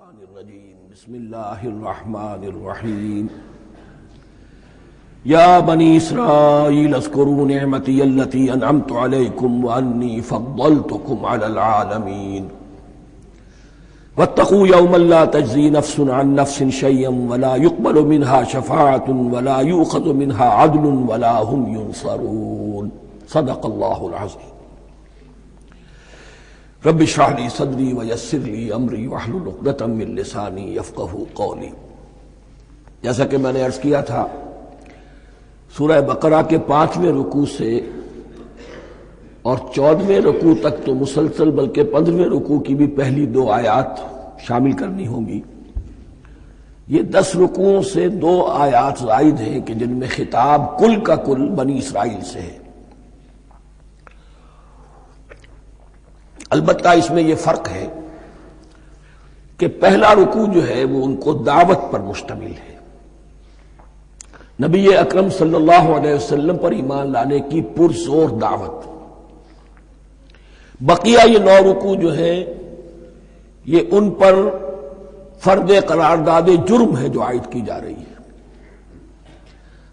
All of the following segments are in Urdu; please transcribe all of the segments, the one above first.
الشیطان الرجیم بسم اللہ الرحمن الرحیم یا بنی اسرائیل اذکروا نعمتی التی انعمت علیکم وانی فضلتکم علی العالمین واتقوا یوما لا تجزی نفس عن نفس شیئا ولا يقبل منها شفاعة ولا یؤخذ منها عدل ولا هم ينصرون صدق اللہ العظیم رب اشرح لي صدری ویسر لي امری واحلل عقدۃ من لسانی یفقهوا قولی۔ جیسا کہ میں نے عرض کیا تھا، سورہ بقرہ کے 5ویں رکوع سے اور 14ویں رکوع تک تو مسلسل، بلکہ 15ویں رکوع کی بھی پہلی 2 آیات شامل کرنی ہوں گی۔ یہ 10 رکوعوں سے 2 آیات زائد ہیں کہ جن میں خطاب کل کا کل بنی اسرائیل سے ہے۔ البتہ اس میں یہ فرق ہے کہ پہلا رکوع جو ہے وہ ان کو دعوت پر مشتمل ہے، نبی اکرم صلی اللہ علیہ وسلم پر ایمان لانے کی پرزور دعوت۔ بقیہ یہ 9 رکوع جو ہیں یہ ان پر فرد قرارداد جرم ہے جو عائد کی جا رہی ہے۔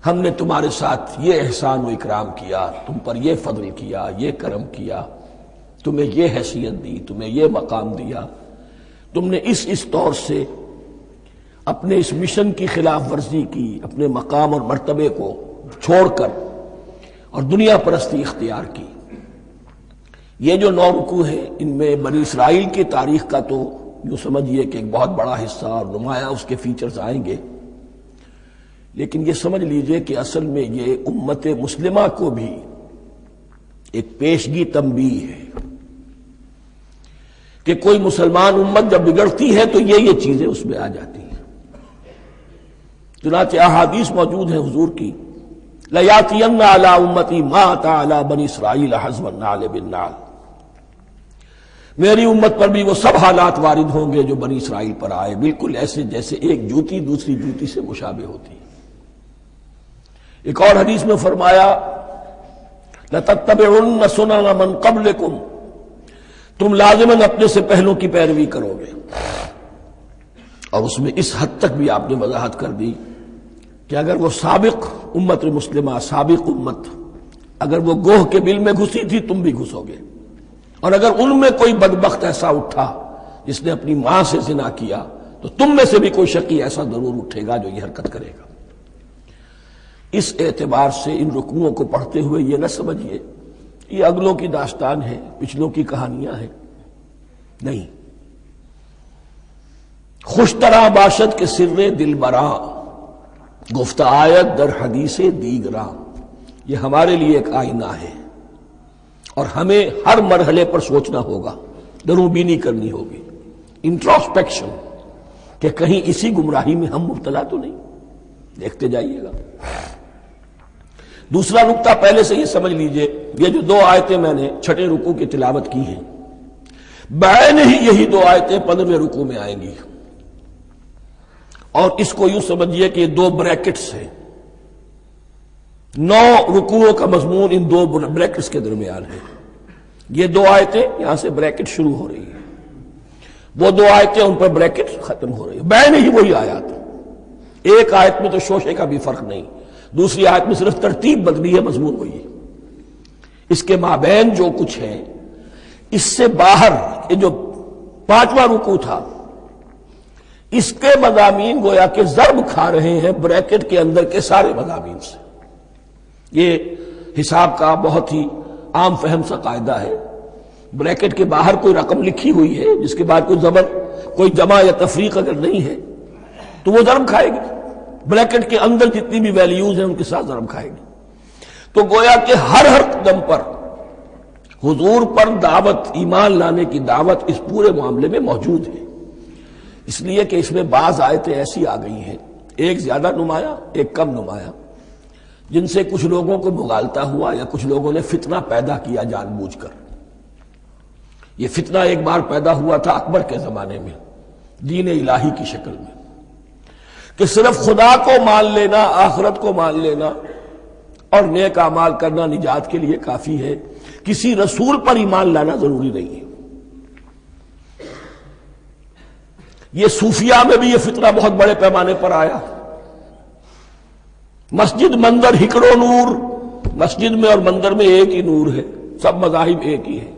ہم نے تمہارے ساتھ یہ احسان و اکرام کیا، تم پر یہ فضل کیا، یہ کرم کیا، تمہیں یہ حیثیت دی، تمہیں یہ مقام دیا، تم نے اس طور سے اپنے اس مشن کی خلاف ورزی کی، اپنے مقام اور مرتبے کو چھوڑ کر اور دنیا پرستی اختیار کی۔ یہ جو 9 رکوع ہیں ان میں بنی اسرائیل کی تاریخ کا تو یوں سمجھیے کہ ایک بہت بڑا حصہ اور نمایاں اس کے فیچرز آئیں گے، لیکن یہ سمجھ لیجئے کہ اصل میں یہ امت مسلمہ کو بھی ایک پیشگی تنبیہ ہے کہ کوئی مسلمان امت جب بگڑتی ہے تو یہ چیزیں اس میں آ جاتی ہیں۔ چنانچہ احادیث موجود ہیں حضور کی، لَيَأْتِيَنَّ عَلَىٰ أُمَّتِي مَا أَتَىٰ عَلَىٰ بَنِي إِسْرَائِيلَ حَزْوَ النَّعْلِ بِالنَّعْلِ، میری امت پر بھی وہ سب حالات وارد ہوں گے جو بنی اسرائیل پر آئے، بالکل ایسے جیسے ایک جوتی دوسری جوتی سے مشابہ ہوتی ہے۔ ایک اور حدیث میں فرمایا لَتَتَّبِعُنَّ سُنَنَ مَنْ قَبْلِكُمْ، تم لازماً اپنے سے پہلوں کی پیروی کرو گے۔ اور اس میں اس حد تک بھی آپ نے وضاحت کر دی کہ اگر وہ سابق امت مسلمہ، سابق امت، اگر وہ گوہ کے بل میں گھسی تھی تم بھی گھسو گے، اور اگر ان میں کوئی بدبخت ایسا اٹھا جس نے اپنی ماں سے زنا کیا تو تم میں سے بھی کوئی شقی ایسا ضرور اٹھے گا جو یہ حرکت کرے گا۔ اس اعتبار سے ان رکوعوں کو پڑھتے ہوئے یہ نہ سمجھیے یہ اگلوں کی داستان ہے، پچھلوں کی کہانیاں ہیں، نہیں۔ خوش طرح باشد کے سر دل براں، گفت آیت در حدیث دیگراں، یہ ہمارے لیے ایک آئینہ ہے اور ہمیں ہر مرحلے پر سوچنا ہوگا، دروں بینی کرنی ہوگی، انٹروسپیکشن، کہ کہیں اسی گمراہی میں ہم مبتلا تو نہیں۔ دیکھتے جائیے گا۔ دوسرا نقطہ پہلے سے یہ سمجھ لیجئے، یہ جو 2 آیتیں میں نے 6 رکوع کی تلاوت کی ہیں، بعین ہی یہی 2 آیتیں 15ویں رکوع میں آئیں گی، اور اس کو یوں سمجھیے کہ یہ 2 بریکٹس ہیں۔ 9 رکوعوں کا مضمون ان 2 بریکٹس کے درمیان ہے۔ یہ 2 آیتیں یہاں سے بریکٹ شروع ہو رہی ہیں، وہ 2 آیتیں ان پر بریکٹ ختم ہو رہی ہیں، بعین ہی وہی آیات۔ ایک آیت میں تو شوشے کا بھی فرق نہیں، دوسری آیت میں صرف ترتیب بدلی ہے، مضمون وہی ہے۔ اس کے مابین جو کچھ ہے، اس سے باہر یہ جو 5واں رکوع تھا اس کے مضامین گویا کہ ضرب کھا رہے ہیں بریکٹ کے اندر کے سارے مضامین سے۔ یہ حساب کا بہت ہی عام فہم سا قاعدہ ہے، بریکٹ کے باہر کوئی رقم لکھی ہوئی ہے جس کے بعد کوئی زبر، کوئی جمع یا تفریق اگر نہیں ہے تو وہ ضرب کھائے گی، بریکٹ کے اندر جتنی بھی ویلیوز ہیں ان کے ساتھ ضرب کھائے گی۔ تو گویا کہ ہر قدم پر حضور پر دعوت، ایمان لانے کی دعوت اس پورے معاملے میں موجود ہے، اس لیے کہ اس میں بعض آیتیں ایسی آ گئی ہیں، ایک زیادہ نمایاں ایک کم نمایاں، جن سے کچھ لوگوں کو مغالطہ ہوا یا کچھ لوگوں نے فتنہ پیدا کیا جان بوجھ کر۔ یہ فتنہ ایک بار پیدا ہوا تھا اکبر کے زمانے میں، دین الہی کی شکل میں، کہ صرف خدا کو مان لینا، آخرت کو مان لینا اور نیک اعمال کرنا نجات کے لیے کافی ہے، کسی رسول پر ایمان لانا ضروری نہیں ہے۔ یہ صوفیہ میں بھی یہ فتنہ بہت بڑے پیمانے پر آیا. مسجد مندر ہکڑو نور، مسجد میں اور مندر میں ایک ہی نور ہے، سب مذاہب ایک ہی ہے.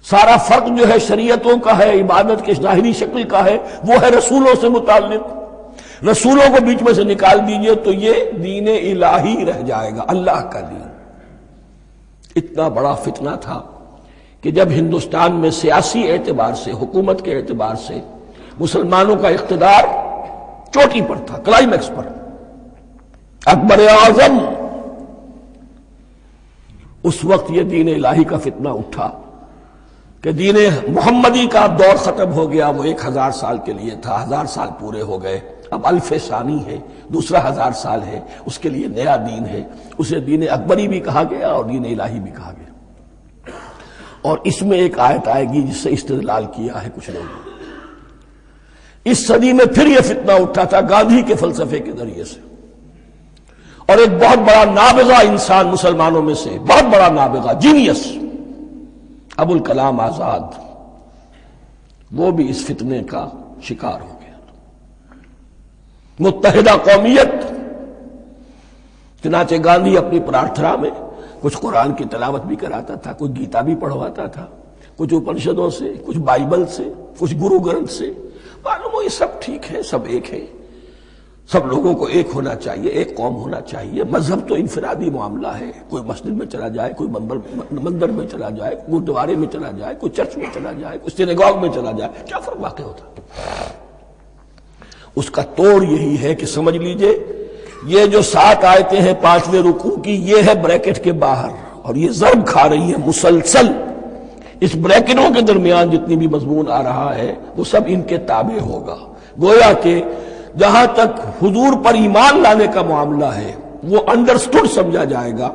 سارا فرق جو ہے شریعتوں کا ہے، عبادت کی ظاہری شکل کا ہے، وہ ہے رسولوں سے متعلق. رسولوں کو بیچ میں سے نکال دیجئے تو یہ دین الہی رہ جائے گا، اللہ کا دین. اتنا بڑا فتنہ تھا کہ جب ہندوستان میں سیاسی اعتبار سے، حکومت کے اعتبار سے مسلمانوں کا اقتدار چوٹی پر تھا، کلائمیکس پر، اکبر اعظم، اس وقت یہ دین الہی کا فتنہ اٹھا کہ دین محمدی کا اب دور ختم ہو گیا. وہ 1000 سال کے لیے تھا، 1000 سال پورے ہو گئے، اب الف ثانی ہے، دوسرا 1000 سال ہے، اس کے لیے نیا دین ہے. اسے دین اکبری بھی کہا گیا اور دین الہی بھی کہا گیا. اور اس میں ایک آیت آئے گی جس سے استدلال کیا ہے کچھ لوگوں نے. اس صدی میں پھر یہ فتنہ اٹھا تھا گاندھی کے فلسفے کے ذریعے سے، اور ایک بہت بڑا نابغہ انسان مسلمانوں میں سے، بہت بڑا نابغہ، جینیس، ابوالکلام آزاد، وہ بھی اس فتنے کا شکار ہو گیا. متحدہ قومیت. چنانچہ گاندھی اپنی پرارتھنا میں کچھ قرآن کی تلاوت بھی کراتا تھا، کچھ گیتا بھی پڑھواتا تھا، کچھ اپنشدوں سے، کچھ بائبل سے، کچھ گرو گرنتھ سے. معلوم ہو یہ سب ٹھیک ہے، سب ایک ہے، سب لوگوں کو ایک ہونا چاہیے، ایک قوم ہونا چاہیے. مذہب تو انفرادی معاملہ ہے، کوئی مسجد میں چلا جائے، کوئی مندر میں چلا جائے، گردوارے میں چلا جائے، کوئی چرچ میں چلا جائے، کوئی سینیگاگ میں چلا جائے، کیا فرق واقع ہوتا. اس کا توڑ یہی ہے کہ سمجھ لیجئے یہ جو 7 آیتیں ہیں 5ویں رکوع کی، یہ ہے بریکٹ کے باہر، اور یہ ضرب کھا رہی ہے مسلسل. اس بریکٹوں کے درمیان جتنی بھی مضمون آ رہا ہے وہ سب ان کے تابع ہوگا. گویا کہ جہاں تک حضور پر ایمان لانے کا معاملہ ہے وہ انڈرسٹوڈ سمجھا جائے گا،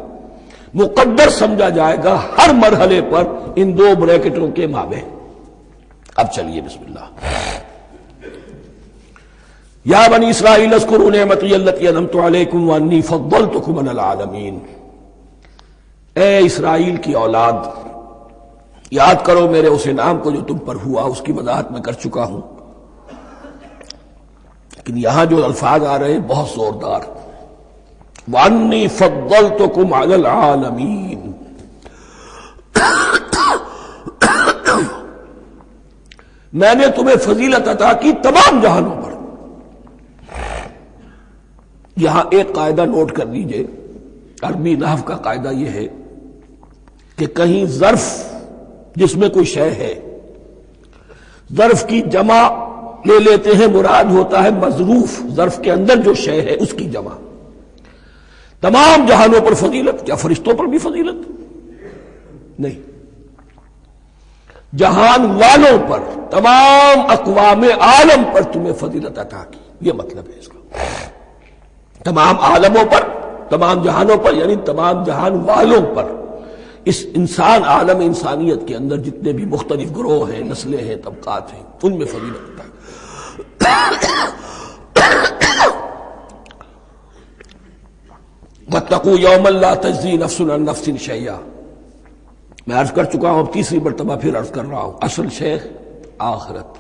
مقدر سمجھا جائے گا ہر مرحلے پر ان 2 بریکٹوں کے مابین. اب چلیے بسم اللہ. یا بنی اسرائیل اذکروا نعمتی التی انعمت علیکم وانی فضلتکم علی العالمین. اے اسرائیل کی اولاد، یاد کرو میرے اس انعام کو جو تم پر ہوا. اس کی وضاحت میں کر چکا ہوں، لیکن یہاں جو الفاظ آ رہے ہیں بہت زوردار. وانی فضلتکم علی العالمین. میں نے تمہیں فضیلت عطا کی تمام جہانوں پر. یہاں ایک قاعدہ نوٹ کر لیجئے، عربی نحو کا قاعدہ یہ ہے کہ کہیں ظرف جس میں کوئی شے ہے، ظرف کی جمع لے لیتے ہیں، مراد ہوتا ہے مظروف، ظرف کے اندر جو شے ہے اس کی جمع. تمام جہانوں پر فضیلت، کیا فرشتوں پر بھی فضیلت؟ نہیں، جہان والوں پر، تمام اقوام عالم پر تمہیں فضیلت عطا کی، یہ مطلب ہے اس کا. تمام عالموں پر، تمام جہانوں پر، یعنی تمام جہان والوں پر. اس انسان عالم انسانیت کے اندر جتنے بھی مختلف گروہ ہیں، نسلیں ہیں، طبقات ہیں، ان میں فضیلت عطا کی. واتقوا یوما لا تجزی نفس عن نفس شیئا. میں عرض کر چکا ہوں، اب تیسری مرتبہ پھر عرض کر رہا ہوں. اصل شیخ آخرت،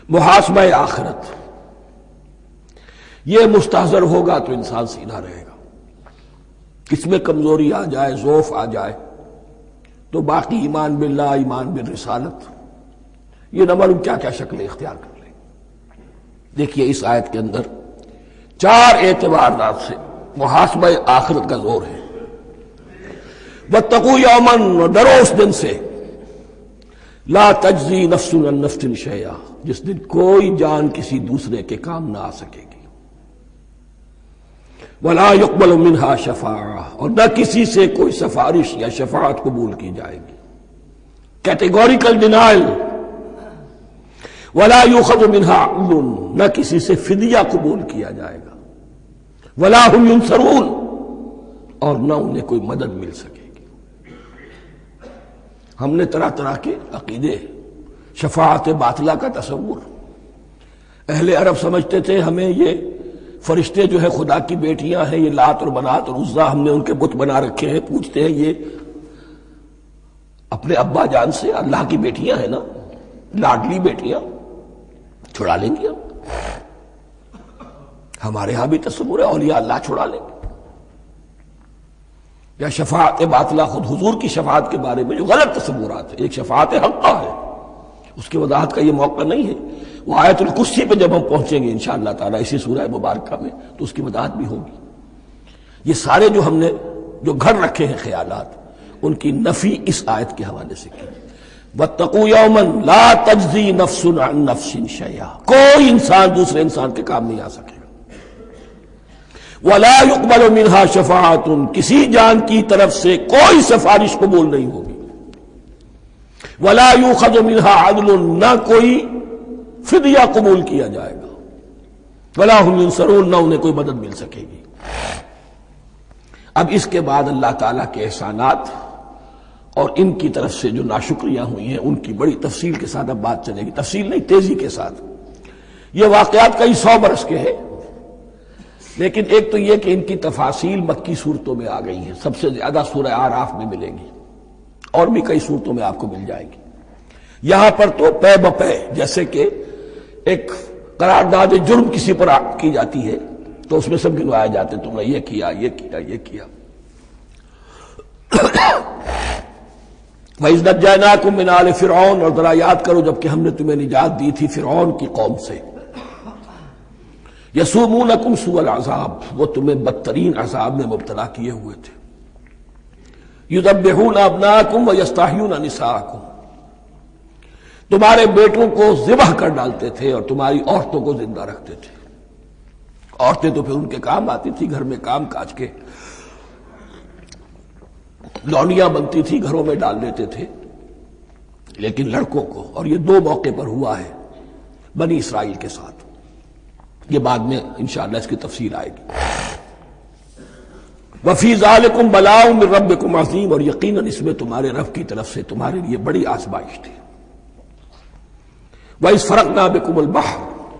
محاسبہ آخرت. یہ مستحضر ہوگا تو انسان سیدھا رہے گا. کس میں کمزوری آ جائے، ضعف آ جائے، تو باقی ایمان باللہ، ایمان بالرسالت، یہ نہ معلوم کیا کیا شکلیں اختیار کر لیں. دیکھیے اس آیت کے اندر 4 اعتبارات سے محاسبہ آخرت کا زور ہے. واتقوا یوما، ڈرو اس دن سے، لا تجزی نفس عن نفس شیئا، جس دن کوئی جان کسی دوسرے کے کام نہ آ سکے گی. ولا يقبل منها شفاعہ، اور نہ کسی سے کوئی سفارش یا شفاعت قبول کی جائے گی. Categorical denial. ولا يؤخذ منها عدل، نہ کسی سے فدیہ قبول کیا جائے گا. ولا هم ينصرون، اور نہ انہیں کوئی مدد مل سکے گی. ہم نے طرح طرح کے عقیدے، شفاعت باطلہ کا تصور. اہل عرب سمجھتے تھے ہمیں یہ فرشتے جو ہے خدا کی بیٹیاں ہیں، یہ لات اور منات اور عزا، ہم نے ان کے بت بنا رکھے ہیں. پوچھتے ہیں یہ اپنے ابا جان سے اللہ کی بیٹیاں ہیں نا، لاڈلی بیٹیاں چھڑا لیں گی ہمارے ہاں بھی تصور ہے اولیاء اللہ چھڑا لیں گے. یا شفاعت باطلہ، خود حضور کی شفاعت کے بارے میں جو غلط تصورات ہیں. ایک شفاعت حقہ ہے، اس کی وضاحت کا یہ موقع نہیں ہے. وہ آیت الکرسی پہ جب ہم پہنچیں گے انشاءاللہ تعالیٰ اسی سورہ مبارکہ میں تو اس کی وضاحت بھی ہوگی. یہ سارے جو ہم نے جو گھڑ رکھے ہیں خیالات، ان کی نفی اس آیت کے حوالے سے کی. وَاتَّقُوا يَوْمًا لَا تَجْزِي نَفْسٌ عَن نَفْسٍ شَيْئًا، کوئی انسان دوسرے انسان کے کام نہیں آ سکے گا. وَلَا يُقْبَلُ مِنْهَا شَفَاعَةٌ، کسی جان کی طرف سے کوئی سفارش قبول نہیں ہوگی. وَلَا يُؤْخَذُ مِنْهَا عَدْلٌ، نہ کوئی فدیہ قبول کیا جائے گا. وَلَا هُمْ يُنصَرُونَ، نہ انہیں کوئی مدد مل سکے گی. اب اس کے بعد اللہ تعالیٰ کے احسانات اور ان کی طرف سے جو ناشکریاں ہوئی ہیں ان کی بڑی تفصیل کے ساتھ اب بات چلے گی. تفصیل نہیں، تیزی کے ساتھ. یہ واقعات کئی 100 برس کے ہیں، لیکن ایک تو یہ کہ ان کی تفاصیل مکی صورتوں میں آ گئی ہیں. سب سے زیادہ سورہ اعراف میں ملے گی، اور بھی کئی صورتوں میں آپ کو مل جائے گی. یہاں پر تو پے بپے، جیسے کہ ایک قرارداد جرم کسی پر کی جاتی ہے تو اس میں سب گنوایا جاتے ہیں، تم نے یہ کیا، یہ کیا، یہ کیا. وَإِذْ نَجَّيْنَاكُم مِّنْ آلِ فِرْعَوْنَ، اور ذرا یاد کرو جب کہ ہم نے تمہیں نجات دی تھی فرعون کی قوم سے. يَسُومُونَكُمْ سُوءَ الْعَذَابِ، وہ تمہیں بدترین عذاب میں مبتلا کیے ہوئے تھے. يُذَبِّحُونَ أَبْنَاءَكُمْ وَيَسْتَحْيُونَ نِسَاءَكُمْ، تمہارے بیٹوں کو ذبح کر ڈالتے تھے اور تمہاری عورتوں کو زندہ رکھتے تھے. عورتیں تو پھر ان کے کام آتی تھی، گھر میں کام کاج کے لونیاں بنتی تھی، گھروں میں ڈال دیتے تھے. لیکن لڑکوں کو، اور یہ 2 موقع پر ہوا ہے بنی اسرائیل کے ساتھ. یہ بعد میں انشاءاللہ اس کی تفصیل آئے گی. وَفِي ذَلِكُمْ بَلَاءٌ مِّن رَبِّكُمْ عَظِيمٌ، اور یقیناً اس میں تمہارے رب کی طرف سے تمہارے لیے بڑی آزمائش تھی. وَإِذْ فَرَقْنَا بِكُمُ الْبَحْرَ،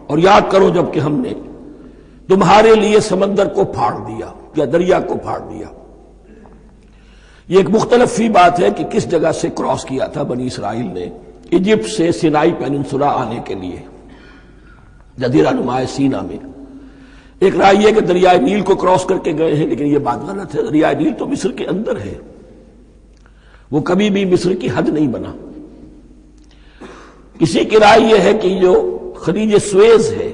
اور یاد کرو جب کہ ہم نے تمہارے لیے سمندر کو پھاڑ دیا یا دریا کو پھاڑ دیا. یہ ایک مختلف فی بات ہے کہ کس جگہ سے کراس کیا تھا بنی اسرائیل نے ایجپٹ سے سینائی پیننسولا آنے کے لیے جزیرہ نما سینا میں. ایک رائے یہ کہ دریائے نیل کو کراس کر کے گئے ہیں، لیکن یہ بات غلط ہے. دریائے نیل تو مصر کے اندر ہے، وہ کبھی بھی مصر کی حد نہیں بنا. کسی کی رائے یہ ہے کہ جو خلیج سویز ہے،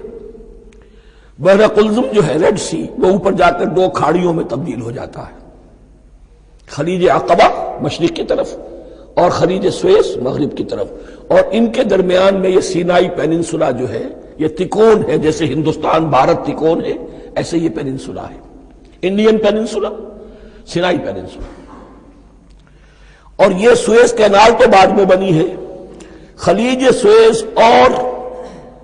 بحر قلزم جو ہے ریڈ سی، وہ اوپر جا کر 2 کھاڑیوں میں تبدیل ہو جاتا ہے. خلیج عقبہ مشرق کی طرف اور خلیج سویز مغرب کی طرف، اور ان کے درمیان میں یہ سینائی پیننسولا جو ہے یہ تکون ہے. جیسے ہندوستان بھارت تکون ہے، ایسے یہ پیننسولا ہے. Indian peninsula, Sinai peninsula. اور یہ سویز کینال تو بعد میں بنی ہے. خلیج سویز اور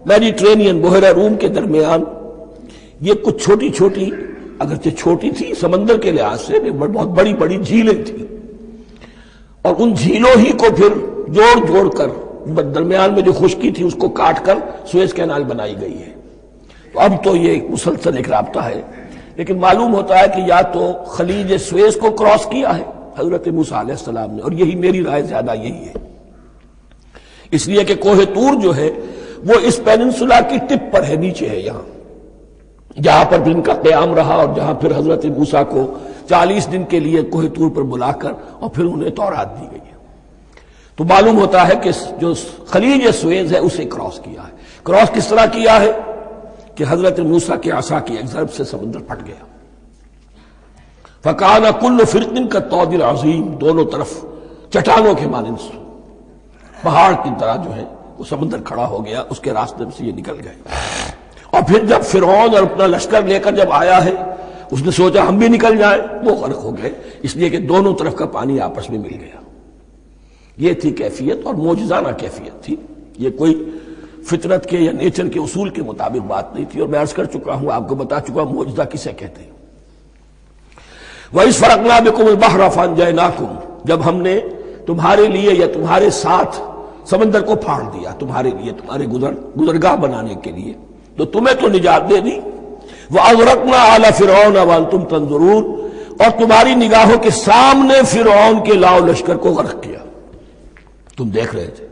میڈیٹرینین بحیرہ روم کے درمیان یہ کچھ چھوٹی چھوٹی، اگرچہ چھوٹی تھی سمندر کے لحاظ سے، بہت بڑی بڑی جھیلیں تھیں، اور ان جھیلوں ہی کو پھر جوڑ جوڑ کر درمیان میں جو خشکی تھی اس کو کاٹ کر سویز کینال بنائی گئی ہے. تو اب تو یہ مسلسل ایک رابطہ ہے، لیکن معلوم ہوتا ہے کہ یا تو خلیج سویز کو کراس کیا ہے حضرت موسیٰ علیہ السلام نے، اور یہی میری رائے زیادہ یہی ہے، اس لیے کہ کوہ طور جو ہے وہ اس پیننسولا کی ٹپ پر ہے، نیچے ہے یہاں، جہاں پر بھی ان کا قیام رہا اور جہاں پھر حضرت موسیٰ کو 40 دن کے لیے کوہ طور پر بلا کر اور پھر انہیں تورات دی گئی ہے. تو معلوم ہوتا ہے کہ جو خلیج سویز ہے اسے کراس کیا ہے. کراس کس طرح کیا ہے کہ حضرت موسیٰ کے عصا کی ایک ضرب سے سمندر پھٹ گیا. فَكَانَ كُلُّ فِرْقٍ كَالطَّوْدِ الْعَظِيمِ، دونوں طرف چٹانوں کے مانند پہاڑ کی طرح جو ہے وہ سمندر کھڑا ہو گیا، اس کے راستے سے یہ نکل گئے. اور پھر جب فرعون اور اپنا لشکر لے کر جب آیا ہے اس نے سوچا ہم بھی نکل جائیں، وہ غرق ہو گئے، اس لیے کہ دونوں طرف کا پانی آپس میں مل گیا. یہ تھی کیفیت، اور معجزانہ کیفیت تھی. یہ کوئی فطرت کے یا نیچر کے اصول کے مطابق بات نہیں تھی، اور میں عرض کر چکا ہوں، آپ کو بتا چکا ہوں معجزہ کسے کہتے ہیں. وَإِذْ فَرَقْنَا بِكُمُ الْبَحْرَ فَأَنْجَيْنَاكُمْ، جب ہم نے تمہارے لیے یا تمہارے ساتھ سمندر کو پھاڑ دیا، تمہارے لیے تمہارے گزرگاہ بنانے کے لیے، تو تمہیں تو نجات دے دی. وَأَغْرَقْنَا آلَ فِرْعَوْنَ وَأَنْتُمْ تَنظُرُونَ، اور تمہاری نگاہوں کے سامنے فرعون کے لاؤ لشکر کو غرق کیا، تم دیکھ رہے تھے.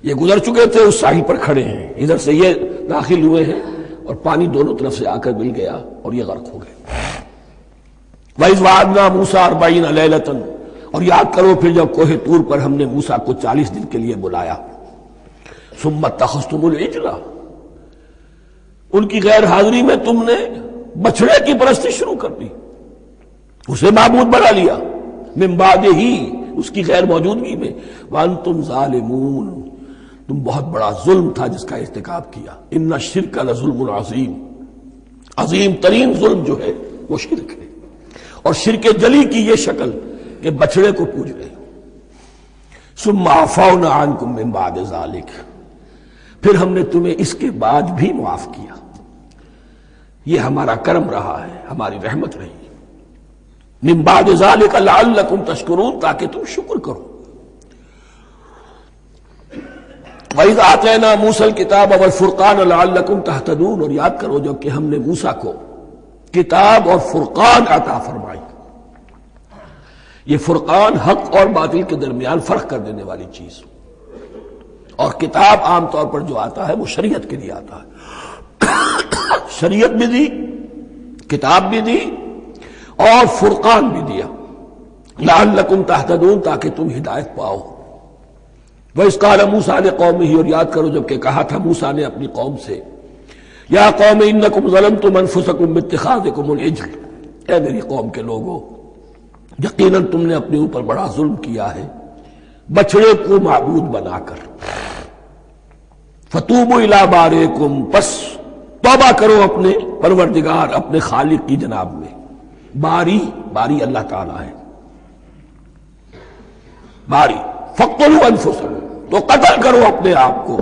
یہ گزر چکے تھے، اس ساحل پر کھڑے ہیں، ادھر سے یہ داخل ہوئے ہیں اور پانی دونوں طرف سے آ کر مل گیا اور یہ غرق ہو گئے۔ وَإِذْ وَعَدْنَا مُوسَىٰ 40 لَيْلَةً، اور یاد کرو پھر جب کوہ طور پر ہم نے موسیٰ کو 40 دن کے لیے بلایا۔ ثُمَّ اتَّخَذْتُمُ الْعِجْلَ، ان کی غیر حاضری میں تم نے بچھڑے کی پرستی شروع کر دی، اسے معبود بنا لیا، من بعدہ، اس کی غیر موجودگی میں، وَأَنْتُمْ ظَالِمُونَ، تم بہت بڑا ظلم تھا جس کا ارتکاب کیا۔ ان الشرک لظلم عظیم، عظیم ترین ظلم جو ہے وہ شرک ہے، اور شرک جلی کی یہ شکل کہ بچڑے کو پوج رہے۔ ثم عفونا عنکم من بعد ذلک، پھر ہم نے تمہیں اس کے بعد بھی معاف کیا، یہ ہمارا کرم رہا ہے، ہماری رحمت رہی۔ من بعد ذلک لعلکم تشکرون، تاکہ تم شکر کرو۔ وَإِذْ آتَيْنَا مُوسَى الْكِتَابَ وَالْفُرْقَانَ لَعَلَّكُمْ تَهْتَدُونَ، اور یاد کرو جب کہ ہم نے موسیٰ کو کتاب اور فرقان عطا فرمائی۔ یہ فرقان حق اور باطل کے درمیان فرق کر دینے والی چیز، اور کتاب عام طور پر جو آتا ہے وہ شریعت کے لیے آتا ہے، شریعت بھی دی، کتاب بھی دی اور فرقان بھی دیا، لعلکم تہتدون، تاکہ تم ہدایت پاؤ۔ وَإِذْ قَالَ مُوسَىٰ لِقَوْمِهِ، اور یاد کرو جب کہ کہا تھا موسیٰ نے اپنی قوم سے، یا قوم انکم ظلمتم انفسکم باتخاذکم العجل، اے میری قوم کے لوگوں، یقیناً تم نے اپنے اوپر بڑا ظلم کیا ہے بچڑے کو معبود بنا کر۔ فتوبوا الی بارئکم، پس توبہ کرو اپنے پروردگار، اپنے خالق کی جناب میں۔ باری اللہ تعالی ہے، باری۔ فاقتلوا انفسکم، تو قتل کرو اپنے آپ کو۔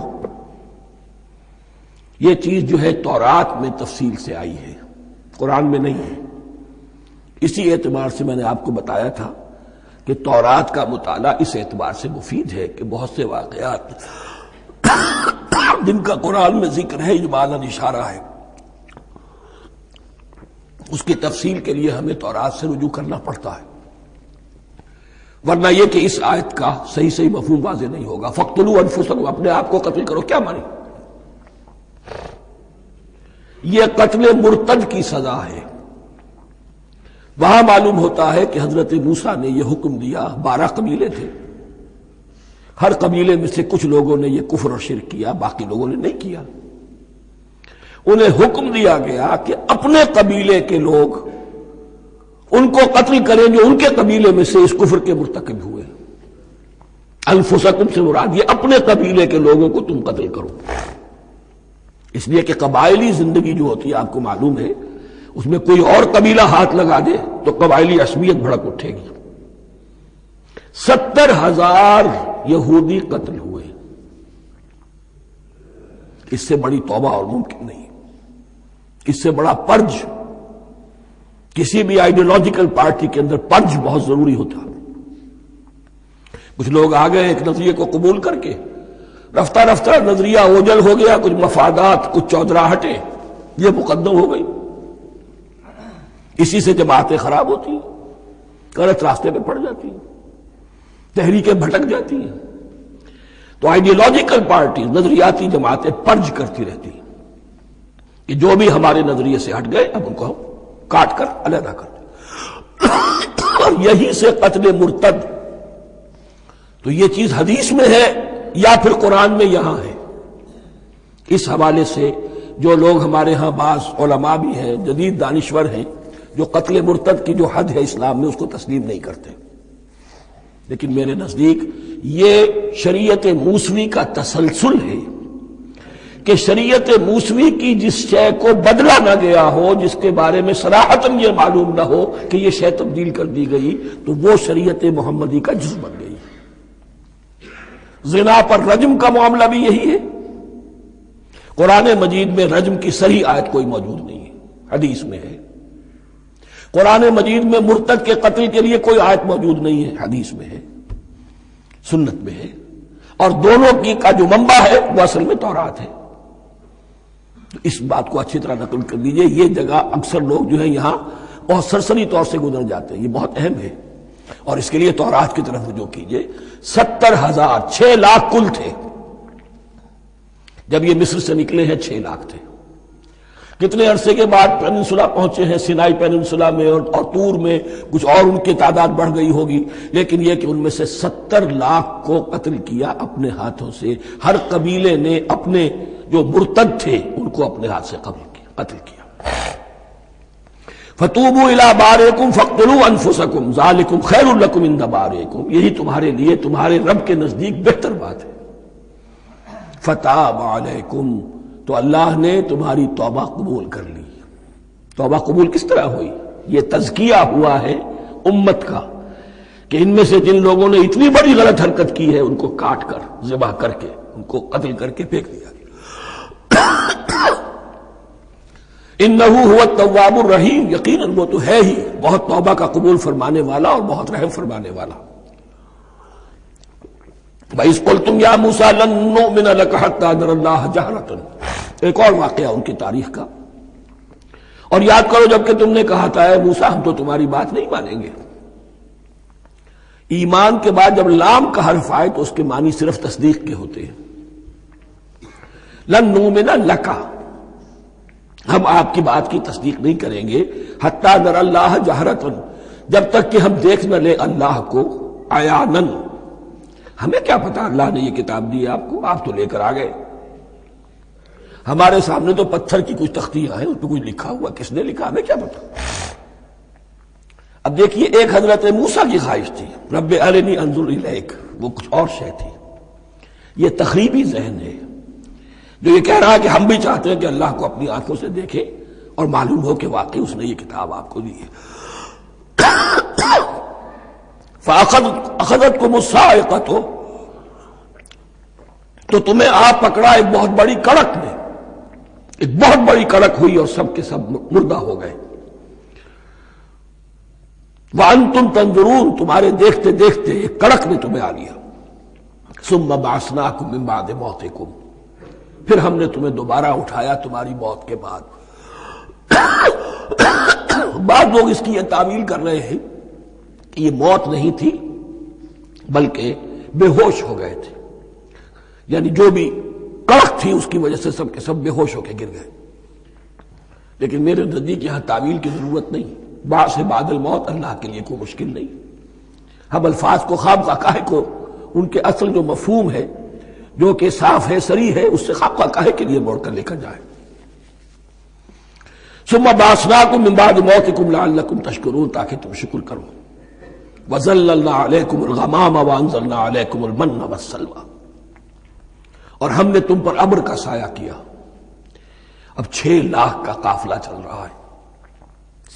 یہ چیز جو ہے تورات میں تفصیل سے آئی ہے، قرآن میں نہیں ہے۔ اسی اعتبار سے میں نے آپ کو بتایا تھا کہ تورات کا مطالعہ اس اعتبار سے مفید ہے کہ بہت سے واقعات جن کا قرآن میں ذکر ہے، اجمالاً اشارہ ہے، اس کی تفصیل کے لیے ہمیں تورات سے رجوع کرنا پڑتا ہے، ورنہ یہ کہ اس آیت کا صحیح مفہوم واضح نہیں ہوگا۔ فاقتلوا انفسکم، اپنے آپ کو قتل کرو، کیا مانی؟ یہ قتل مرتد کی سزا ہے۔ وہاں معلوم ہوتا ہے کہ حضرت موسیٰ نے یہ حکم دیا، 12 قبیلے تھے، ہر قبیلے میں سے کچھ لوگوں نے یہ کفر اور شرک کیا، باقی لوگوں نے نہیں کیا۔ انہیں حکم دیا گیا کہ اپنے قبیلے کے لوگ ان کو قتل کریں جو ان کے قبیلے میں سے اس کفر کے مرتکب ہوئے۔ انفسکم سے مراد یہ اپنے قبیلے کے لوگوں کو تم قتل کرو، اس لیے کہ قبائلی زندگی جو ہوتی ہے آپ کو معلوم ہے، اس میں کوئی اور قبیلہ ہاتھ لگا دے تو قبائلی عصبیت بھڑک اٹھے گی۔ 70,000 یہودی قتل ہوئے، اس سے بڑی توبہ اور ممکن نہیں، اس سے بڑا پرج، کسی بھی آئیڈیولوجیکل پارٹی کے اندر پرج بہت ضروری ہوتا۔ کچھ لوگ آ گئے ایک نظریے کو قبول کر کے، رفتہ رفتہ نظریہ اوجل ہو گیا، کچھ مفادات، کچھ چودراہٹیں یہ مقدم ہو گئی، اسی سے جماعتیں خراب ہوتی ہیں، غلط راستے پہ پڑ جاتی ہیں، تحریکیں بھٹک جاتی ہیں۔ تو آئیڈیولوجیکل پارٹی، نظریاتی جماعتیں پرج کرتی رہتی ہیں کہ جو بھی ہمارے نظریے سے ہٹ گئے اب ان کو ہم کاٹ کر علیحدہ کر دیں، اور یہی سے قتل مرتد۔ تو یہ چیز حدیث میں ہے یا پھر قرآن میں یہاں ہے۔ اس حوالے سے جو لوگ ہمارے ہاں بعض علماء بھی ہیں، جدید دانشور ہیں، جو قتل مرتد کی جو حد ہے اسلام میں اس کو تسلیم نہیں کرتے، لیکن میرے نزدیک یہ شریعت موسوی کا تسلسل ہے کہ شریعت موسوی کی جس شے کو بدلا نہ گیا ہو، جس کے بارے میں صراحتاً یہ معلوم نہ ہو کہ یہ شے تبدیل کر دی گئی، تو وہ شریعت محمدی کا جز بن گئی۔ زنا پر رجم کا معاملہ بھی یہی ہے۔ قرآن مجید میں رجم کی صحیح آیت کوئی موجود نہیں ہے، حدیث میں ہے۔ قرآن مجید میں مرتد کے قتل کے لیے کوئی آیت موجود نہیں ہے، حدیث میں ہے، سنت میں ہے، اور دونوں کی کا جو منبع ہے وہ اصل میں تورات ہے۔ تو اس بات کو اچھی طرح نقل کر لیجئے، یہ جگہ اکثر لوگ جو ہے یہاں بہت سرسری طور سے گزر جاتے ہیں، یہ بہت اہم ہے، اور اس کے لیے تورات کی طرف رجوع کیجئے۔ 70,000، 6 لاکھ کل تھے، جب یہ مصر سے نکلے ہیں 6 لاکھ تھے. کتنے عرصے کے بعد پیننسولا پہنچے ہیں، سینائی پیننسولا میں اور طور میں کچھ اور ان کی تعداد بڑھ گئی ہوگی، لیکن یہ کہ ان میں سے 70 لاکھ کو قتل کیا اپنے ہاتھوں سے. ہر قبیلے نے اپنے جو مرتد تھے ان کو اپنے ہاتھ سے قتل کیا. فَتُوبُوا إِلَىٰ بَارِئِكُمْ فَاقْتُلُوا أَنفُسَكُمْ ذَٰلِكُمْ خَيْرٌ لَكُمْ عِندَ بَارِئِكُمْ، یہی تمہارے لیے تمہارے رب کے نزدیک بہتر بات ہے. فَتَابَ عَلَيْكُمْ، تو اللہ نے تمہاری توبہ قبول کر لی. توبہ قبول کس طرح ہوئی؟ یہ تزکیہ ہوا ہے امت کا کہ ان میں سے جن لوگوں نے اتنی بڑی غلط حرکت کی ہے ان کو کاٹ کر ذبح کر کے ان کو قتل کر کے پھینک دیا گیا. انہ هو التواب الرحیم، یقیناً وہ تو ہے ہی بہت توبہ کا قبول فرمانے والا اور بہت رحم فرمانے والا. وَإِذْ قُلْتُمْ يَا مُوسَىٰ لَن نُّؤْمِنَ لَكَ حَتَّىٰ نَرَى اللَّهَ جَهْرَةً، ایک اور واقعہ ان کی تاریخ کا. اور یاد کرو جب کہ تم نے کہا تھا اے موسیٰ ہم تو تمہاری بات نہیں مانیں گے. ایمان کے بعد جب لام کا حرف آئے تو اس کے معنی صرف تصدیق کے ہوتے ہیں. لن نؤمن لک، ہم آپ کی بات کی تصدیق نہیں کریں گے، حتی نری اللہ جہرۃ، جب تک کہ ہم دیکھ نہ لیں اللہ کو عیاناً. ہمیں کیا پتا اللہ نے یہ کتاب دی آپ کو، آپ تو لے کر آ گئے. ہمارے سامنے تو پتھر کی کچھ تختیاں ہیں، اس پہ کچھ لکھا ہوا، کس نے لکھا ہمیں کیا پتا. اب دیکھیے ایک حضرت موسیٰ کی خواہش تھی رب ارنی انظر الیک، وہ کچھ اور شے تھی. یہ تخریبی ذہن ہے جو یہ کہہ رہا ہے کہ ہم بھی چاہتے ہیں کہ اللہ کو اپنی آنکھوں سے دیکھیں اور معلوم ہو کہ واقعی اس نے یہ کتاب آپ کو دی ہے. فَأَخَذَتْكُمُ الصَّاعِقَةُ، تو تمہیں آپ پکڑا ایک بہت بڑی کڑک نے، ایک بہت بڑی کڑک ہوئی اور سب کے سب مردہ ہو گئے. وَأَنْتُمْ تَنظُرُونَ، تمہارے دیکھتے دیکھتے ایک کڑک نے تمہیں آ لیا. ثُمَّ بَعَثْنَاكُم مِّن بَعْدِ مَوْتِكُمْ، پھر ہم نے تمہیں دوبارہ اٹھایا تمہاری موت کے بعد. بعض لوگ اس کی یہ تعویل کر رہے ہیں کہ یہ موت نہیں تھی بلکہ بے ہوش ہو گئے تھے، یعنی جو بھی کڑک تھی اس کی وجہ سے سب کے سب بے ہوش ہو کے گر گئے. لیکن میرے نزدیک یہاں تعویل کی ضرورت نہیں. بعث بعد الموت اللہ کے لیے کوئی مشکل نہیں. ہم الفاظ کو خواب کا کو ان کے اصل جو مفہوم ہے جو کہ صاف ہے صریح ہے اس سے خواب کا کے لیے موڑ کر لے کر جائے. ثم بعثناکم من بعد موتکم لعلکم تشکرون، تاکہ تم شکر کرو. وظللنا علیکم الغمام وانزلنا علیکم المن والسلوى، اور ہم نے تم پر ابر کا سایہ کیا. اب 6 لاکھ کا قافلہ چل رہا ہے،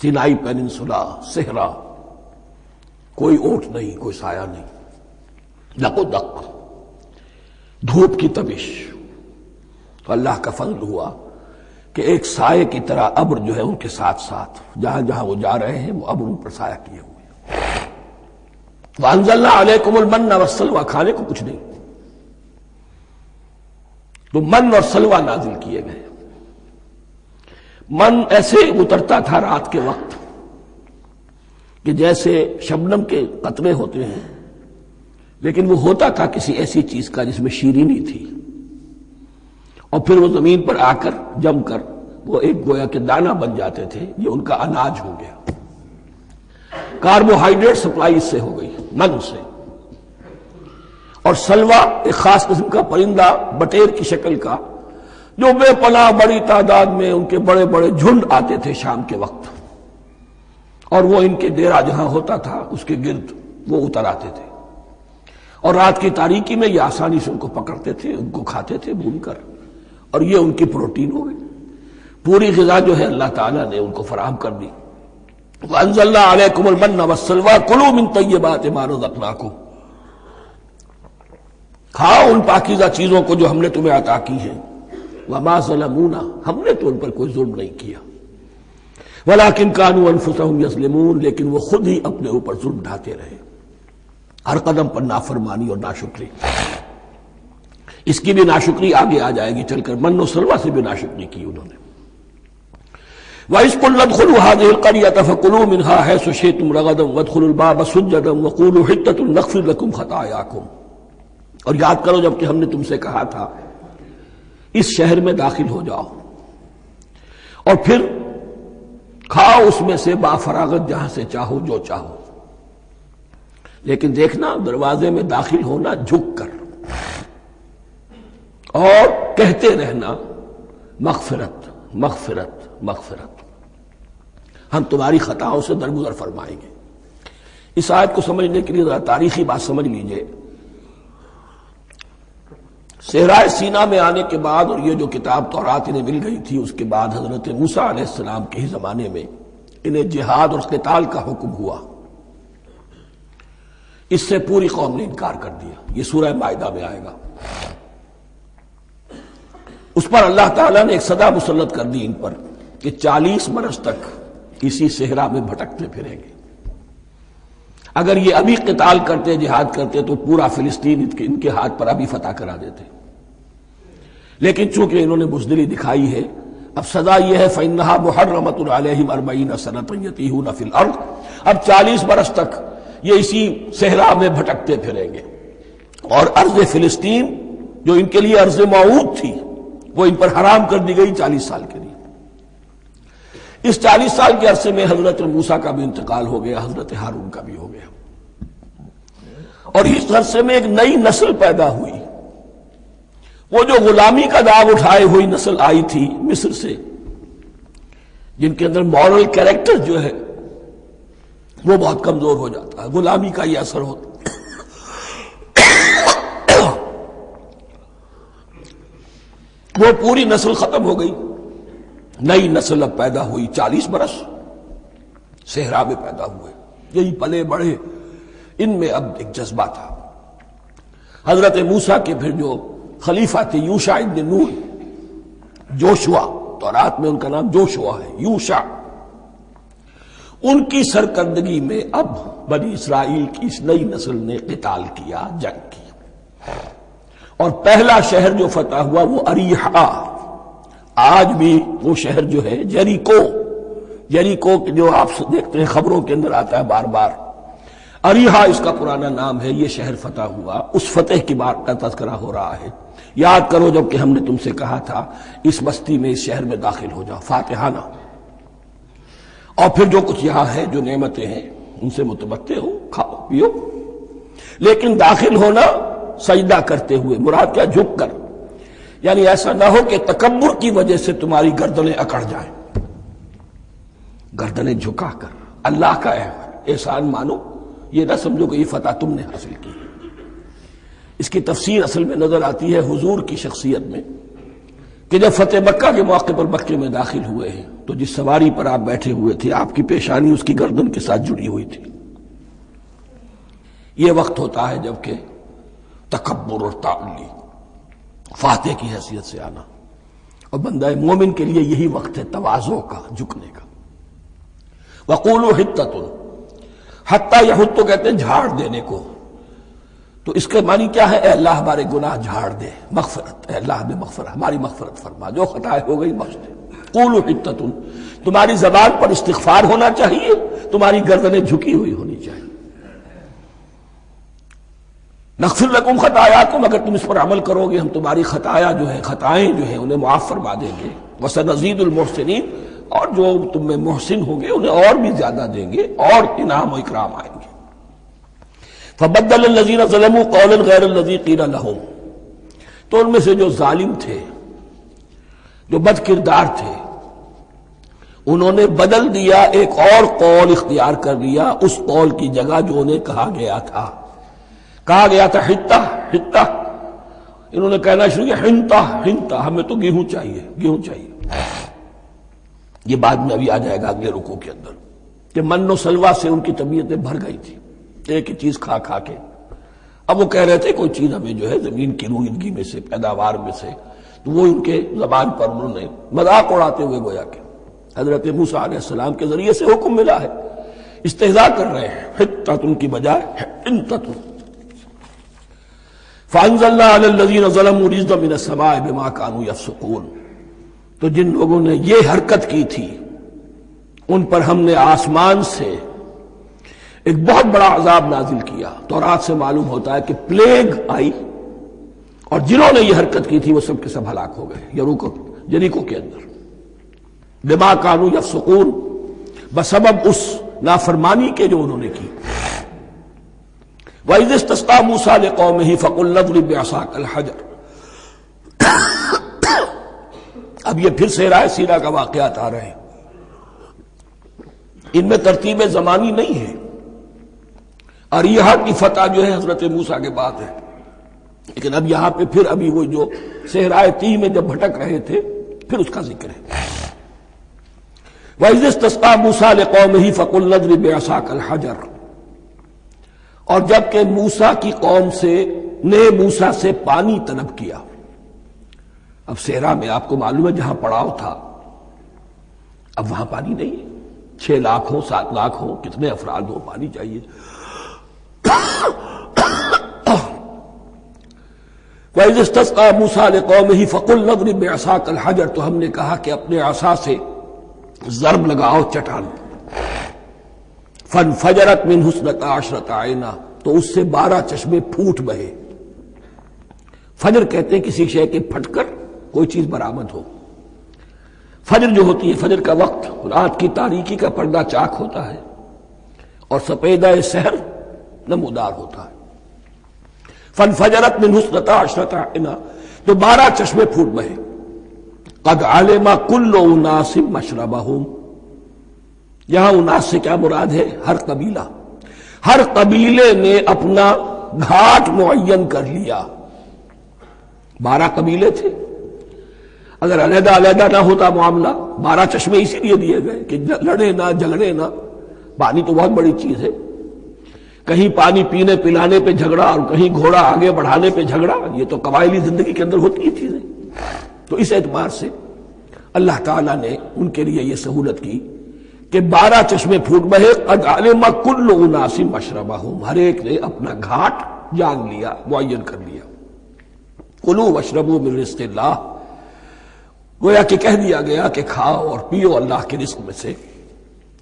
سینائی پیننسولا، صحرا، کوئی اونٹ نہیں، کوئی سایہ نہیں، دق و دق، دھوپ کی تبش. تو اللہ کا فضل ہوا کہ ایک سائے کی طرح ابر جو ہے ان کے ساتھ ساتھ جہاں جہاں وہ جا رہے ہیں وہ ابر ان پر سایہ کیے ہوئے. وَأَنزَلْنَا عَلَيْكُمُ الْمَنَّ وَالسَّلْوَىٰ، کھانے کو کچھ نہیں تو من اور سلوہ نازل کیے گئے. من ایسے اترتا تھا رات کے وقت کہ جیسے شبنم کے قطرے ہوتے ہیں، لیکن وہ ہوتا تھا کسی ایسی چیز کا جس میں شیرینی تھی، اور پھر وہ زمین پر آ کر جم کر وہ ایک گویا کے دانہ بن جاتے تھے. یہ ان کا اناج ہو گیا. کاربوہائیڈریٹ سپلائی اس سے ہو گئی، من سے. اور سلوہ ایک خاص قسم کا پرندہ بٹیر کی شکل کا جو بے پناہ بڑی تعداد میں ان کے بڑے بڑے جھنڈ آتے تھے شام کے وقت، اور وہ ان کے ڈیرا جہاں ہوتا تھا اس کے گرد وہ اتر آتے تھے، اور رات کی تاریکی میں یہ آسانی سے ان کو پکڑتے تھے، ان کو کھاتے تھے بھون کر، اور یہ ان کی پروٹین ہو گئی. پوری غذا جو ہے اللہ تعالیٰ نے ان کو فراہم کر دی. وَأَنزَلْنَا عَلَيْكُمُ الْمَنَّ وَالسَّلْوَىٰ كُلُوا مِن طَيِّبَاتِ مَا رَزَقْنَاكُمْ، کھاؤ ان پاکیزہ چیزوں کو جو ہم نے تمہیں عطا کی ہیں. وَمَا ظَلَمُونَا، ہم نے تو ان پر کوئی ظلم نہیں کیا. وَلَٰكِن كَانُوا أَنفُسَهُمْ يَظْلِمُونَ، لیکن وہ خود ہی اپنے اوپر ظلم ڈھاتے رہے، ہر قدم پر نافرمانی اور ناشکری. اس کی بھی ناشکری آگے آ جائے گی چل کر. من و سلوہ سے بھی ناشکری کی انہوں نے. وَإِذْ قُلْنَا ادْخُلُوا هَٰذِهِ الْقَرْيَةَ فَكُلُوا مِنْهَا حَيْثُ شِئْتُمْ رَغَدًا وَادْخُلُوا الْبَابَ سُجَّدًا وَقُولُوا حِطَّةٌ نَغْفِرْ لَكُمْ خَطَايَاكُمْ. اور یاد کرو جب کہ ہم نے تم سے کہا تھا اس شہر میں داخل ہو جاؤ اور پھر کھاؤ اس میں سے بافراغت جہاں سے چاہو جو چاہو، لیکن دیکھنا دروازے میں داخل ہونا جھک کر، اور کہتے رہنا مغفرت مغفرت مغفرت، ہم تمہاری خطاؤں سے درگزر فرمائیں گے۔ اس آیت کو سمجھنے کے لیے ذرا تاریخی بات سمجھ لیجئے۔ صحرائے سینا میں آنے کے بعد، اور یہ جو کتاب تورات انہیں مل گئی تھی، اس کے بعد حضرت موسیٰ علیہ السلام کے ہی زمانے میں انہیں جہاد اور قتال کا حکم ہوا۔ اس سے پوری قوم نے انکار کر دیا، یہ سورہ مائدہ میں آئے گا۔ اس پر اللہ تعالیٰ نے ایک صدا مسلط کر دی ان پر کہ 40 برس تک اسی صحرا میں بھٹکتے پھریں گے۔ اگر یہ ابھی قتال کرتے، جہاد کرتے، تو پورا فلسطین ان کے ہاتھ پر ابھی فتح کرا دیتے، لیکن چونکہ انہوں نے بزدلی دکھائی ہے، اب سزا یہ ہے فَإِنَّهَا مُحَرَّمَةٌ عَلَيْهِمْ 40 سَنَةً يَتِيهُونَ فِي الْأَرْضِ، اب 40 برس تک یہ اسی صحرا میں بھٹکتے پھریں گے، اور ارض فلسطین جو ان کے لیے ارض موعود تھی وہ ان پر حرام کر دی گئی 40 سال کے لیے۔ اس 40 سال کے عرصے میں حضرت موسیٰ کا بھی انتقال ہو گیا، حضرت ہارون کا بھی ہو گیا، اور اس عرصے میں ایک نئی نسل پیدا ہوئی۔ وہ جو غلامی کا داغ اٹھائے ہوئی نسل آئی تھی مصر سے، جن کے اندر مورل کیریکٹر جو ہے وہ بہت کمزور ہو جاتا ہے، غلامی کا یہ اثر ہوتا ہے۔ وہ پوری نسل ختم ہو گئی، نئی نسل اب پیدا ہوئی، 40 برس صحرا میں پیدا ہوئے، یہی پلے بڑھے، ان میں اب ایک جذبہ تھا۔ حضرت موسیٰ کے پھر جو خلیفہ تھے یوشع ابن نون، جوشوا، تورات میں ان کا نام جوشوا ہے، یوشع، ان کی سرکردگی میں اب بنی اسرائیل کی اس نئی نسل نے قتال کیا، جنگ کی، اور پہلا شہر جو فتح ہوا وہ اریحا۔ آج بھی وہ شہر جو ہے جیریکو جو آپ دیکھتے ہیں خبروں کے اندر آتا ہے بار بار، اریحا اس کا پرانا نام ہے، یہ شہر فتح ہوا۔ اس فتح کی بات کا تذکرہ ہو رہا ہے۔ یاد کرو جب کہ ہم نے تم سے کہا تھا اس بستی میں، اس شہر میں داخل ہو جاؤ فاتحانہ، اور پھر جو کچھ یہاں ہے، جو نعمتیں ہیں، ان سے متمتع ہو، کھاؤ پیو، لیکن داخل ہونا سجدہ کرتے ہوئے، مراد کیا، جھک کر، یعنی ایسا نہ ہو کہ تکبر کی وجہ سے تمہاری گردنیں اکڑ جائیں، گردنیں جھکا کر اللہ کا احسان مانو، یہ نہ سمجھو کہ یہ فتح تم نے حاصل کی۔ اس کی تفسیر اصل میں نظر آتی ہے حضور کی شخصیت میں، کہ جب فتح مکہ کے موقع پر مکے میں داخل ہوئے ہیں تو جس سواری پر آپ بیٹھے ہوئے تھے، آپ کی پیشانی اس کی گردن کے ساتھ جڑی ہوئی تھی۔ یہ وقت ہوتا ہے جب کہ تکبر اور تعلی، فاتح کی حیثیت سے آنا، اور بندہ مومن کے لیے یہی وقت ہے تواضع کا، جھکنے کا۔ وَقُولُوا حِطَّةٌ، حتیٰ یہود تو کہتے ہیں جھاڑ دینے کو، تو اس کے معنی کیا ہے؟ اے اللہ ہمارے گناہ جھاڑ دے، مغفرت، اے اللہ ہمیں مغفرت، ہماری مغفرت فرما، جو خطائیں ہو گئی بخش دے۔ قولوا حِطَّةٌ، تمہاری زبان پر استغفار ہونا چاہیے، تمہاری گردنیں جھکی ہوئی ہونی چاہیے۔ نغفر لکم خطایاکم، اگر تم اس پر عمل کرو گے ہم تمہاری خطایا جو ہے، خطائیں جو ہیں انہیں معاف فرما دیں گے۔ وسنزید المحسنین، اور جو تم میں محسن ہوں گے انہیں اور بھی زیادہ دیں گے، اور انعام و اکرام آئیں گے۔ فبدل الذین ظلموا قولا غیر الذی قیل لہم، تو ان میں سے جو ظالم تھے، جو بد کردار تھے، انہوں نے بدل دیا، ایک اور قول اختیار کر لیا اس قول کی جگہ جو انہیں کہا گیا تھا۔ کہا گیا تھا حتہ حتہ، انہوں نے کہنا شروع کیا ہنتا ہنتا، ہمیں تو گیہوں چاہیے، گیہوں چاہیے۔ یہ بعد میں ابھی آ جائے گا اگلے رکوع کے اندر، کہ من و سلوہ سے ان کی طبیعتیں بھر گئی تھی ایک ہی چیز کھا کھا کے۔ اب وہ کہہ رہے تھے کوئی چیز ہمیں جو ہے زمین کی روئیدگی میں سے، پیداوار میں سے، تو وہ ان کے زبان پر انہوں نے مذاق اڑاتے ہوئے گویا کہ حضرت موسیٰ علیہ السلام کے ذریعے سے حکم ملا ہے، استہزاء کر رہے ہیں، حتۃ کی بجائے حنتۃ۔ فانزلنا علی الذین ظلموا رجزا من السماء بما كانوا یفسقون، تو جن لوگوں نے یہ حرکت کی تھی ان پر ہم نے آسمان سے ایک بہت بڑا عذاب نازل کیا۔ تورات سے معلوم ہوتا ہے کہ پلیگ آئی، اور جنہوں نے یہ حرکت کی تھی وہ سب کے سب ہلاک ہو گئے یریکو کے اندر، بما کانوا یفسقون، بسبب اس نافرمانی کے جو انہوں نے کی۔ وَإِذِ اسْتَسْقَىٰ مُوسَىٰ لِقَوْمِهِ فَقُلْنَا اضْرِب بِّعَصَاكَ الْحَجَرَ۔ اب یہ پھر صحرائے سینا کا واقعات آ رہے ہیں، ان میں ترتیب زمانی نہیں ہے۔ اریحا کی فتح جو ہے حضرت موسیٰ کے بعد ہے، لیکن اب یہاں پہ پھر ابھی وہ جو صحرائے تیہ میں جب بھٹک رہے تھے پھر اس کا ذکر ہے۔ وَإِذِ اسْتَسْقَىٰ مُوسَىٰ لِقَوْمِهِ فَقُلْنَا اضْرِب بِّعَصَاكَ الْحَجَرَ، اور جب کہ موسیٰ کی قوم نے موسیٰ سے پانی طلب کیا۔ اب صحرا میں آپ کو معلوم ہے جہاں پڑاؤ تھا اب وہاں پانی نہیں ہے، 6 لاکھ ہو 7 لاکھ ہو کتنے افراد ہو پانی چاہیے۔ وَإِذِ اسْتَسْقَىٰ مُوسَىٰ لِقَوْمِهِ فَقُلْنَا اضْرِب بِّعَصَاكَ الْحَجَرَ، تو ہم نے کہا کہ اپنے عصا سے ضرب لگاؤ چٹان، فَانْفَجَرَتْ مِنْهُ اثْنَتَا عَشْرَةَ عَيْنًا، تو اس سے 12 چشمے پھوٹ بہے۔ فجر کہتے ہیں کسی شے کے پھٹ کر کوئی چیز برآمد ہو۔ فجر جو ہوتی ہے، فجر کا وقت رات کی تاریکی کا پردہ چاک ہوتا ہے اور سپیدہ سحر نمودار ہوتا ہے۔ فَانْفَجَرَتْ مِنْهُ اثْنَتَا عَشْرَةَ عَيْنًا، تو 12 چشمے پھوٹ بہے۔ قَدْ عَلِمَ كُلُّ أُنَاسٍ مَشْرَبَهُمْ، یہاں اناس سے کیا مراد ہے؟ ہر قبیلہ، ہر قبیلے نے اپنا گھاٹ معین کر لیا۔ 12 قبیلے تھے، اگر علیحدہ علیحدہ نہ ہوتا معاملہ، 12 چشمے اسی لیے دیے گئے کہ لڑے نہ جھگڑے نہ۔ پانی تو بہت بڑی چیز ہے، کہیں پانی پینے پلانے پہ جھگڑا اور کہیں گھوڑا آگے بڑھانے پہ جھگڑا، یہ تو قبائلی زندگی کے اندر ہوتی ہی چیزیں۔ تو اس اعتبار سے اللہ تعالیٰ نے ان کے لیے یہ سہولت کی کہ 12 چشمے پھوٹ بہے۔ قد علم کل اناس مشربہم، ہر ایک نے اپنا گھاٹ جان لیا، معین کر لیا۔ کلوا واشربوا من رزق اللہ، گویا کہ کہہ دیا گیا کہ کھاؤ اور پیو اللہ کے رزق میں سے۔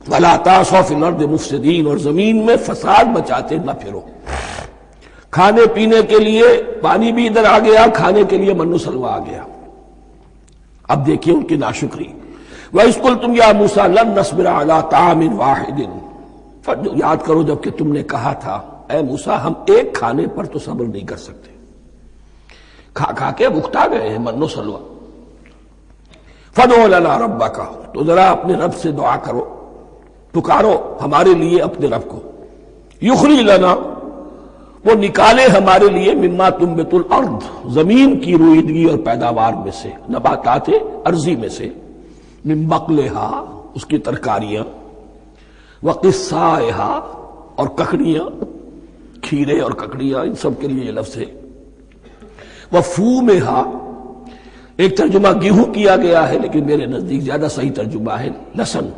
ولا تعثوا فی الارض مفسدین، اور زمین میں فساد مچاتے نہ پھرو۔ کھانے پینے کے لیے پانی بھی ادھر آ گیا، کھانے کے لیے من و سلوہ آ گیا۔ اب دیکھیے ان کی ناشکری۔ وَإِذْ قُلْتُمْ يَا مُوسَىٰ لَن نَّصْبِرَ عَلَىٰ طَعَامٍ وَاحِدٍ، یاد کرو جب کہ تم نے کہا تھا اے موسیٰ ہم ایک کھانے پر تو صبر نہیں کر سکتے، کھا کھا کے بکھتا گئے ہیں من و سلوہ۔ فَادْعُ لَنَا رَبَّكَ، تو ذرا اپنے رب سے دعا کرو، پکارو ہمارے لیے اپنے رب کو۔ یخرج لنا، وہ نکالے ہمارے لیے مما تنبت الارض، زمین کی روئیدگی اور پیداوار میں سے، نباتات ارضی میں سے، من بقلہا، اس کی ترکاریاں، وقصائہا، اور ککڑیاں، کھیرے اور ککڑیاں، ان سب کے لیے یہ لفظ ہے۔ وفومہا، ایک ترجمہ گیہوں کیا گیا ہے لیکن میرے نزدیک زیادہ صحیح ترجمہ ہے لہسن،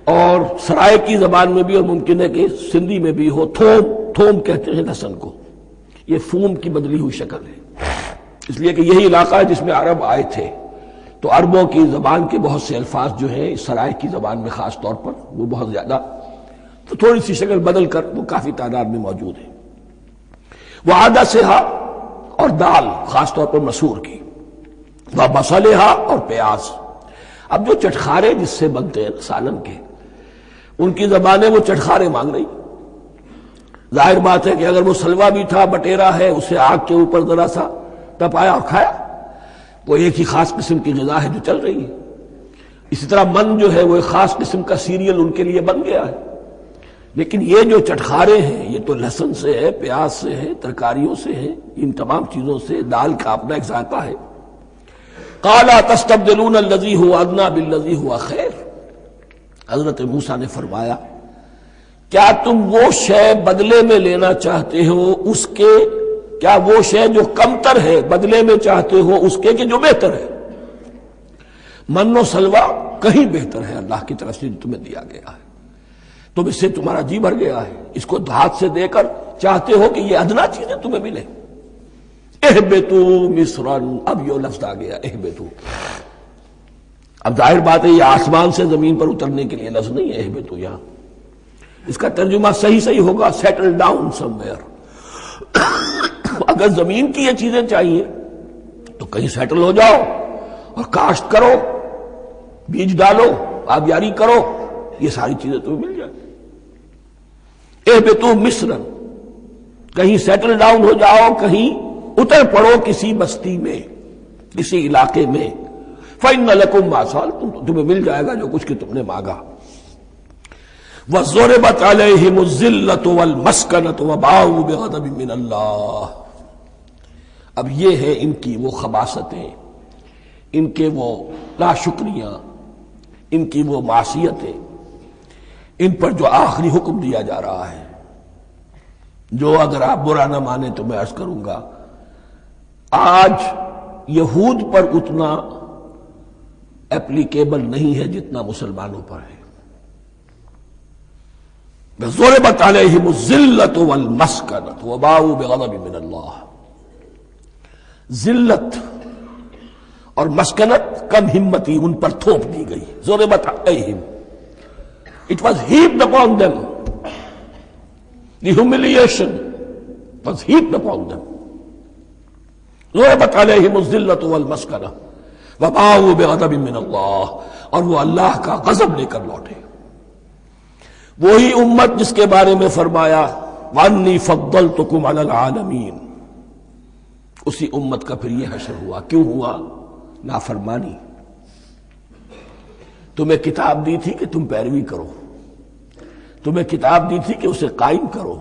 اور سرائے کی زبان میں بھی اور ممکن ہے کہ سندھی میں بھی ہو تھوم، تھوم کہتے ہیں لہسن کو، یہ فوم کی بدلی ہوئی شکل ہے، اس لیے کہ یہی علاقہ ہے جس میں عرب آئے تھے، تو عربوں کی زبان کے بہت سے الفاظ جو ہیں اس سرائے کی زبان میں خاص طور پر وہ بہت زیادہ، تو تھوڑی سی شکل بدل کر وہ کافی تعداد میں موجود ہے۔ وعدسہا، اور دال خاص طور پر مسور کی، وبصلہا، اور پیاز۔ اب جو چٹخارے جس سے بنتے ہیں سالن کے، ان کی زبانیں وہ چٹخارے مانگ رہی۔ ظاہر بات ہے کہ اگر وہ سلوا بھی تھا، بٹیرا ہے، اسے آگ کے اوپر ذرا سا تپایا اور کھایا، وہ ایک ہی خاص قسم کی غذا ہے جو چل رہی ہے۔ اسی طرح من جو ہے وہ ایک خاص قسم کا سیریل ان کے لیے بن گیا ہے۔ لیکن یہ جو چٹخارے ہیں یہ تو لہسن سے ہے، پیاز سے ہے، ترکاریوں سے ہے، ان تمام چیزوں سے، دال کا اپنا ایک ذائقہ ہے۔ قَالَ تَسْتَبْدِلُونَ الَّذِي هُوَ أَدْنَىٰ بِالَّذِي هُوَ خَيْرٌ، حضرت موسیٰ نے فرمایا کیا تم وہ شے بدلے میں لینا چاہتے ہو اس کے، کیا وہ شے جو کمتر ہے بدلے میں چاہتے ہو اس کے کہ جو بہتر ہے؟ من و سلوہ کہیں بہتر ہے اللہ کی طرف سے جو تمہیں دیا گیا ہے، تم اس سے تمہارا جی بھر گیا ہے، اس کو ہاتھ سے دے کر چاہتے ہو کہ یہ ادنا چیزیں تمہیں ملے۔ اہبطوا مصرا، اب یہ لفظ آ گیا اہبطوا۔ اب ظاہر بات ہے یہ آسمان سے زمین پر اترنے کے لیے لفظ نہیں ہے اہبطوا، یہاں اس کا ترجمہ صحیح ہوگا سیٹل ڈاؤن سم ویئر، اگر زمین کی یہ چیزیں چاہیے تو کہیں سیٹل ہو جاؤ اور کاشت کرو، بیج ڈالو، آبیاری کرو، یہ ساری چیزیں تمہیں مل جائیں۔ اہبطوا مصرا، کہیں سیٹل ڈاؤن ہو جاؤ، کہیں اتر پڑو کسی بستی میں، کسی علاقے میں، فإن لکم ما سألتم، تمہیں مل جائے گا جو کچھ کہ تم نے مانگا۔ وَضُرِبَتْ عَلَيْهِمُ الذِّلَّةُ وَالْمَسْكَنَةُ وَبَاءُوا بِغَضَبٍ مِّنَ اللَّهِ۔ اب یہ ہے ان کی وہ خباثتیں، ان کے وہ ناشکریاں، ان کی وہ معصیتیں، ان پر جو آخری حکم دیا جا رہا ہے، جو اگر آپ برا نہ مانیں تو میں عرض کروں گا آج یہود پر اتنا اپلیکیبل نہیں ہے جتنا مسلمانوں پر ہے۔ ضربت علیہم الذلۃ والمسکنۃ وباؤوا بغضب من اللہ۔ ذلت اور مسکنت، کم ہمتی ان پر تھوپ دی گئی۔ ضربت علیہم، it was heaped upon them. The humiliation was heaped upon them. ضربت علیہم الذلۃ والمسکنۃ وباؤوا بغضب من اللہ، اور وہ اللہ کا غضب لے کر لوٹے۔ وہی امت جس کے بارے میں فرمایا وَأَنِّي فَضَّلْتُكُمْ عَلَى الْعَالَمِينَ، اسی امت کا پھر یہ حشر ہوا۔ کیوں ہوا؟ نافرمانی۔ تمہیں کتاب دی تھی کہ تم پیروی کرو، تمہیں کتاب دی تھی کہ اسے قائم کرو۔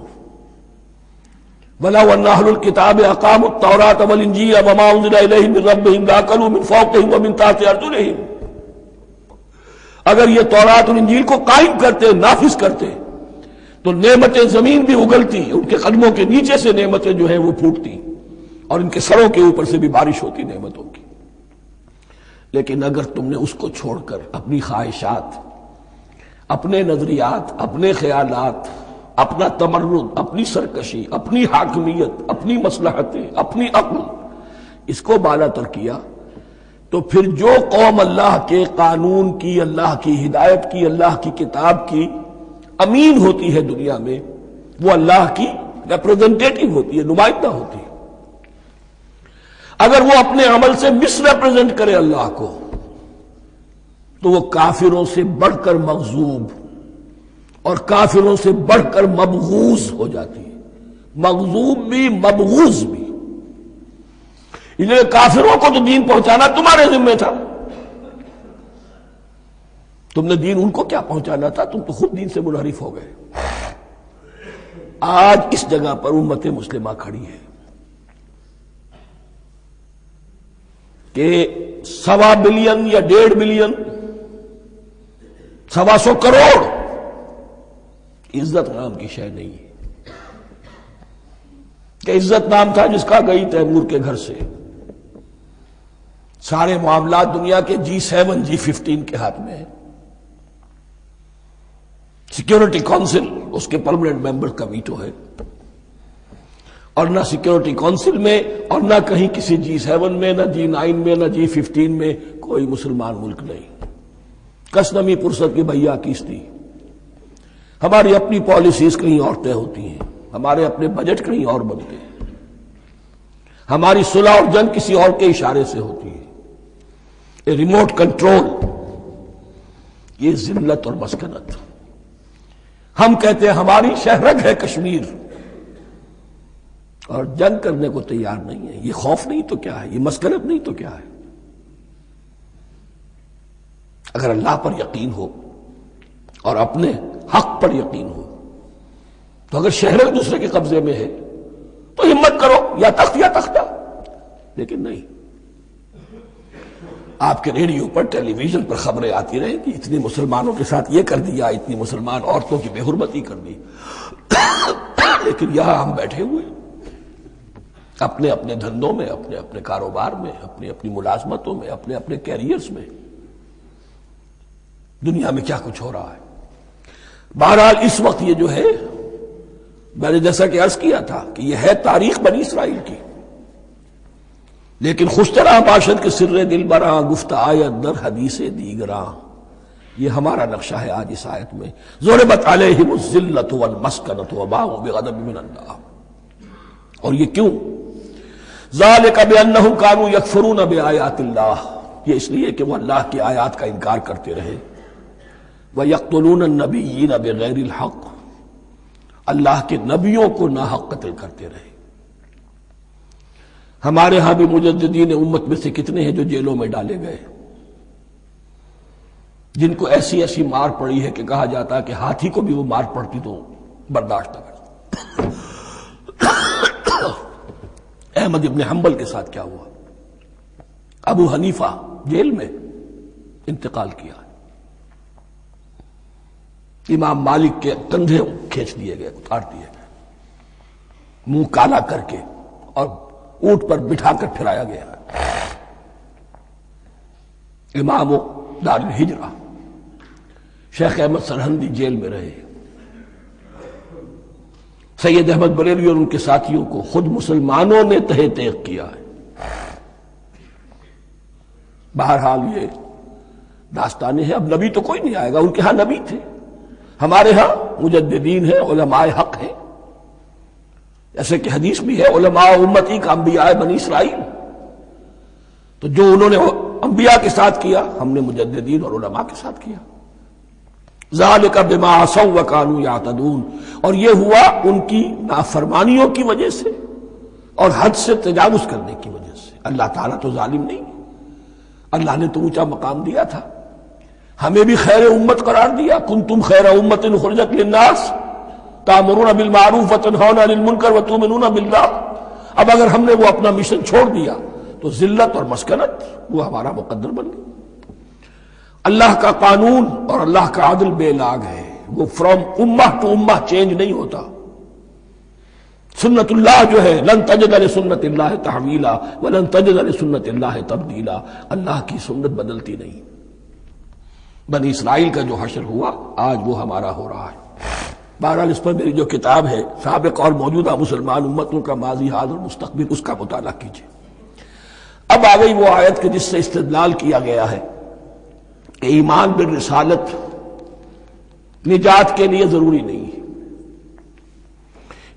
وَلَوْ أَنَّ أَهْلَ الْكِتَابِ أَقَامُوا التَّوْرَاةَ وَالْإِنْجِيلَ وَمَا أُنزِلَ إِلَيْهِمْ مِنْ رَبِّهِمْ لَأَكَلُوا مِنْ فَوْقِهِمْ وَمِنْ تَحْتِ أَرْجُلِهِمْ۔ اگر یہ تورات اور انجیل کو قائم کرتے، نافذ کرتے، تو نعمتیں زمین بھی اگلتی، ان کے قدموں کے نیچے سے نعمتیں جو ہیں وہ پھوٹتی، اور ان کے سروں کے اوپر سے بھی بارش ہوتی نعمتوں کی۔ لیکن اگر تم نے اس کو چھوڑ کر اپنی خواہشات، اپنے نظریات، اپنے خیالات، اپنا تمرد، اپنی سرکشی، اپنی حاکمیت، اپنی مصلحتیں، اپنی عقل، اس کو بالا تر کیا، تو پھر جو قوم اللہ کے قانون کی، اللہ کی ہدایت کی، اللہ کی کتاب کی امین ہوتی ہے دنیا میں، وہ اللہ کی ریپرزنٹیٹو ہوتی ہے، نمائندہ ہوتی ہے۔ اگر وہ اپنے عمل سے مس ریپرزینٹ کرے اللہ کو، تو وہ کافروں سے بڑھ کر مغضوب اور کافروں سے بڑھ کر مبغوض ہو جاتی ہے، مغضوب بھی مبغوض بھی۔ اس لیے کافروں کو تو دین پہنچانا تمہارے ذمہ تھا، تم نے دین ان کو کیا پہنچانا تھا، تم تو خود دین سے منحرف ہو گئے۔ آج اس جگہ پر امت مسلمہ کھڑی ہے کہ 1.25 بلین یا 1.5 بلین، 125 کروڑ عزت نام کی شے نہیں ہے، کہ عزت نام تھا جس کا گئی تیمور کے گھر سے، سارے معاملات دنیا کے G7 G15 کے ہاتھ میں ہیں، سیکیورٹی کونسل اس کے پرماننٹ ممبر کا ویٹو ہے، اور نہ سیکیورٹی کونسل میں اور نہ کہیں کسی G7 میں، نہ G9 میں، نہ G15 میں کوئی مسلمان ملک نہیں۔ کس نمی پرست کی بھیا کیستی، ہماری اپنی پالیسیز کہیں اور طے ہوتی ہیں، ہمارے اپنے بجٹ کہیں اور بنتے ہیں، ہماری صلح اور جنگ کسی اور کے اشارے سے ہوتی ہے، ریموٹ کنٹرول، یہ ذلت اور مسکنت۔ ہم کہتے ہیں ہماری شہرگ ہے کشمیر، اور جنگ کرنے کو تیار نہیں ہے۔ یہ خوف نہیں تو کیا ہے، یہ مسکنت نہیں تو کیا ہے؟ اگر اللہ پر یقین ہو اور اپنے حق پر یقین ہو تو اگر شہر ایک دوسرے کے قبضے میں ہے تو ہمت کرو، یا تخت یا تختہ، لیکن نہیں۔ آپ کے ریڈیو پر، ٹیلی ویژن پر خبریں آتی رہیں کہ اتنی مسلمانوں کے ساتھ یہ کر دیا، اتنی مسلمان عورتوں کی بے حرمتی کر دی، لیکن یہاں ہم بیٹھے ہوئے اپنے اپنے دھندوں میں، اپنے اپنے کاروبار میں، اپنی اپنی ملازمتوں میں، اپنے اپنے کیریئرز میں، دنیا میں کیا کچھ ہو رہا ہے۔ بہرحال اس وقت یہ جو ہے، میں نے جیسا کہ عرض کیا تھا کہ یہ ہے تاریخ بنی اسرائیل کی، لیکن خوشترا باشد کے سر دل براں، گفت آیت در حدیث دیگراں، یہ ہمارا نقشہ ہے آج اس آیت میں۔ ضربت علیہم الذلۃ والمسکنۃ وباؤوا بغضب من اللہ، اور یہ کیوں؟ ذالک بانہم کانوا یکفرون بآیات اللہ، یہ اس لیے کہ وہ اللہ کی آیات کا انکار کرتے رہے، وَيَقْتُلُونَ النَّبِيِّينَ بِغَيْرِ الْحَقِّ، اللہ کے نبیوں کو ناحق قتل کرتے رہے۔ ہمارے ہاں بھی مجددین امت میں سے کتنے ہیں جو جیلوں میں ڈالے گئے، جن کو ایسی ایسی مار پڑی ہے کہ کہا جاتا ہے کہ ہاتھی کو بھی وہ مار پڑتی تو برداشت نہ کرتا۔ احمد ابن حنبل کے ساتھ کیا ہوا؟ ابو حنیفہ جیل میں انتقال کیا، امام مالک کے کندھے کھینچ دیے گئے، اتار دیے گئے، منہ کالا کر کے اور اونٹ پر بٹھا کر پھرایا گیا۔ امام دار الہجرہ شیخ احمد سرہندی جیل میں رہے، سید احمد بریلوی اور ان کے ساتھیوں کو خود مسلمانوں نے تہہ تیغ کیا ہے۔ بہرحال یہ داستانیں ہیں، اب نبی تو کوئی نہیں آئے گا، ان کے ہاں نبی تھے، ہمارے ہاں مجددین ہیں، علماء حق ہیں، جیسے کہ حدیث بھی ہے علماء امتی کا انبیاء بنی اسرائیل، تو جو انہوں نے انبیاء کے ساتھ کیا ہم نے مجددین اور علماء کے ساتھ کیا۔ ذالک بما عصوا وکانوا یعتدون، اور یہ ہوا ان کی نافرمانیوں کی وجہ سے اور حد سے تجاوز کرنے کی وجہ سے۔ اللہ تعالیٰ تو ظالم نہیں، اللہ نے تو اونچا مقام دیا تھا، ہمیں بھی خیر امت قرار دیا، کنتم خیر امت اخرجت للناس تأمرون بالمعروف وتنہون عن المنکر وتؤمنون باللہ۔ اب اگر ہم نے وہ اپنا مشن چھوڑ دیا تو ذلت اور مسکنت وہ ہمارا مقدر بن گئی۔ اللہ کا قانون اور اللہ کا عدل بے لاگ ہے، وہ فرام امہ ٹو امہ چینج نہیں ہوتا۔ سنت اللہ جو ہے لن تجد لسنت اللہ تحویلا ولن تجد لسنت اللہ تبدیلا، اللہ کی سنت بدلتی نہیں۔ بنی اسرائیل کا جو حشر ہوا آج وہ ہمارا ہو رہا ہے۔ بہرحال اس پر میری جو کتاب ہے سابق اور موجودہ مسلمان امتوں کا ماضی حال اور مستقبل، اس کا مطالعہ کیجیے۔ اب آ گئی وہ آیت کہ جس سے استدلال کیا گیا ہے کہ ایمان بالرسالت نجات کے لیے ضروری نہیں ہے۔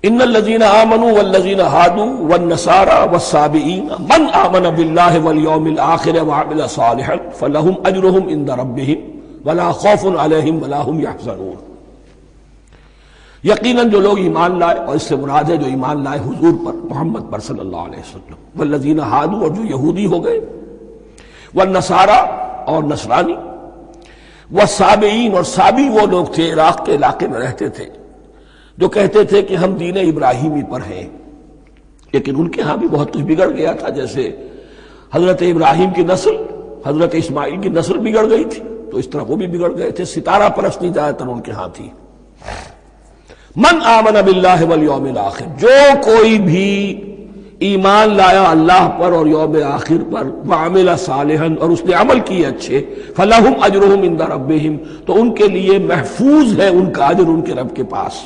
ان الذین آمنوا والذین ہادوا والنصارى والصابئین من آمن باللہ والیوم الآخر وعمل صالحا فلہم اجرہم عند ربہم ولا خوف علیہم ولا ہم یحزنون۔ یقیناً جو لوگ ایمان لائے، اور اس سے مراد ہے جو ایمان لائے حضور پر، محمد پر صلی اللہ علیہ وسلم، والذین ہادوا، اور جو یہودی ہو گئے، والنصارى، اور نصرانی، والصابئین، اور صابی وہ لوگ تھے عراق کے علاقے میں رہتے تھے جو کہتے تھے کہ ہم دین ابراہیمی پر ہیں، لیکن ان کے ہاں بھی بہت کچھ بگڑ گیا تھا، جیسے حضرت ابراہیم کی نسل، حضرت اسماعیل کی نسل بگڑ گئی تھی تو اس طرح وہ بھی بگڑ گئے تھے۔ ستارہ پرستی زیادہ تر ان کے ہاں تھی۔ من آمن باللہ والیوم الآخر، جو کوئی بھی ایمان لایا اللہ پر اور یوم آخر پر، وعمل صالحا، اور اس نے عمل کیے اچھے، فلہم اجرہم عند ربہم، تو ان کے لیے محفوظ ہے ان کا اجر ان کے رب کے پاس،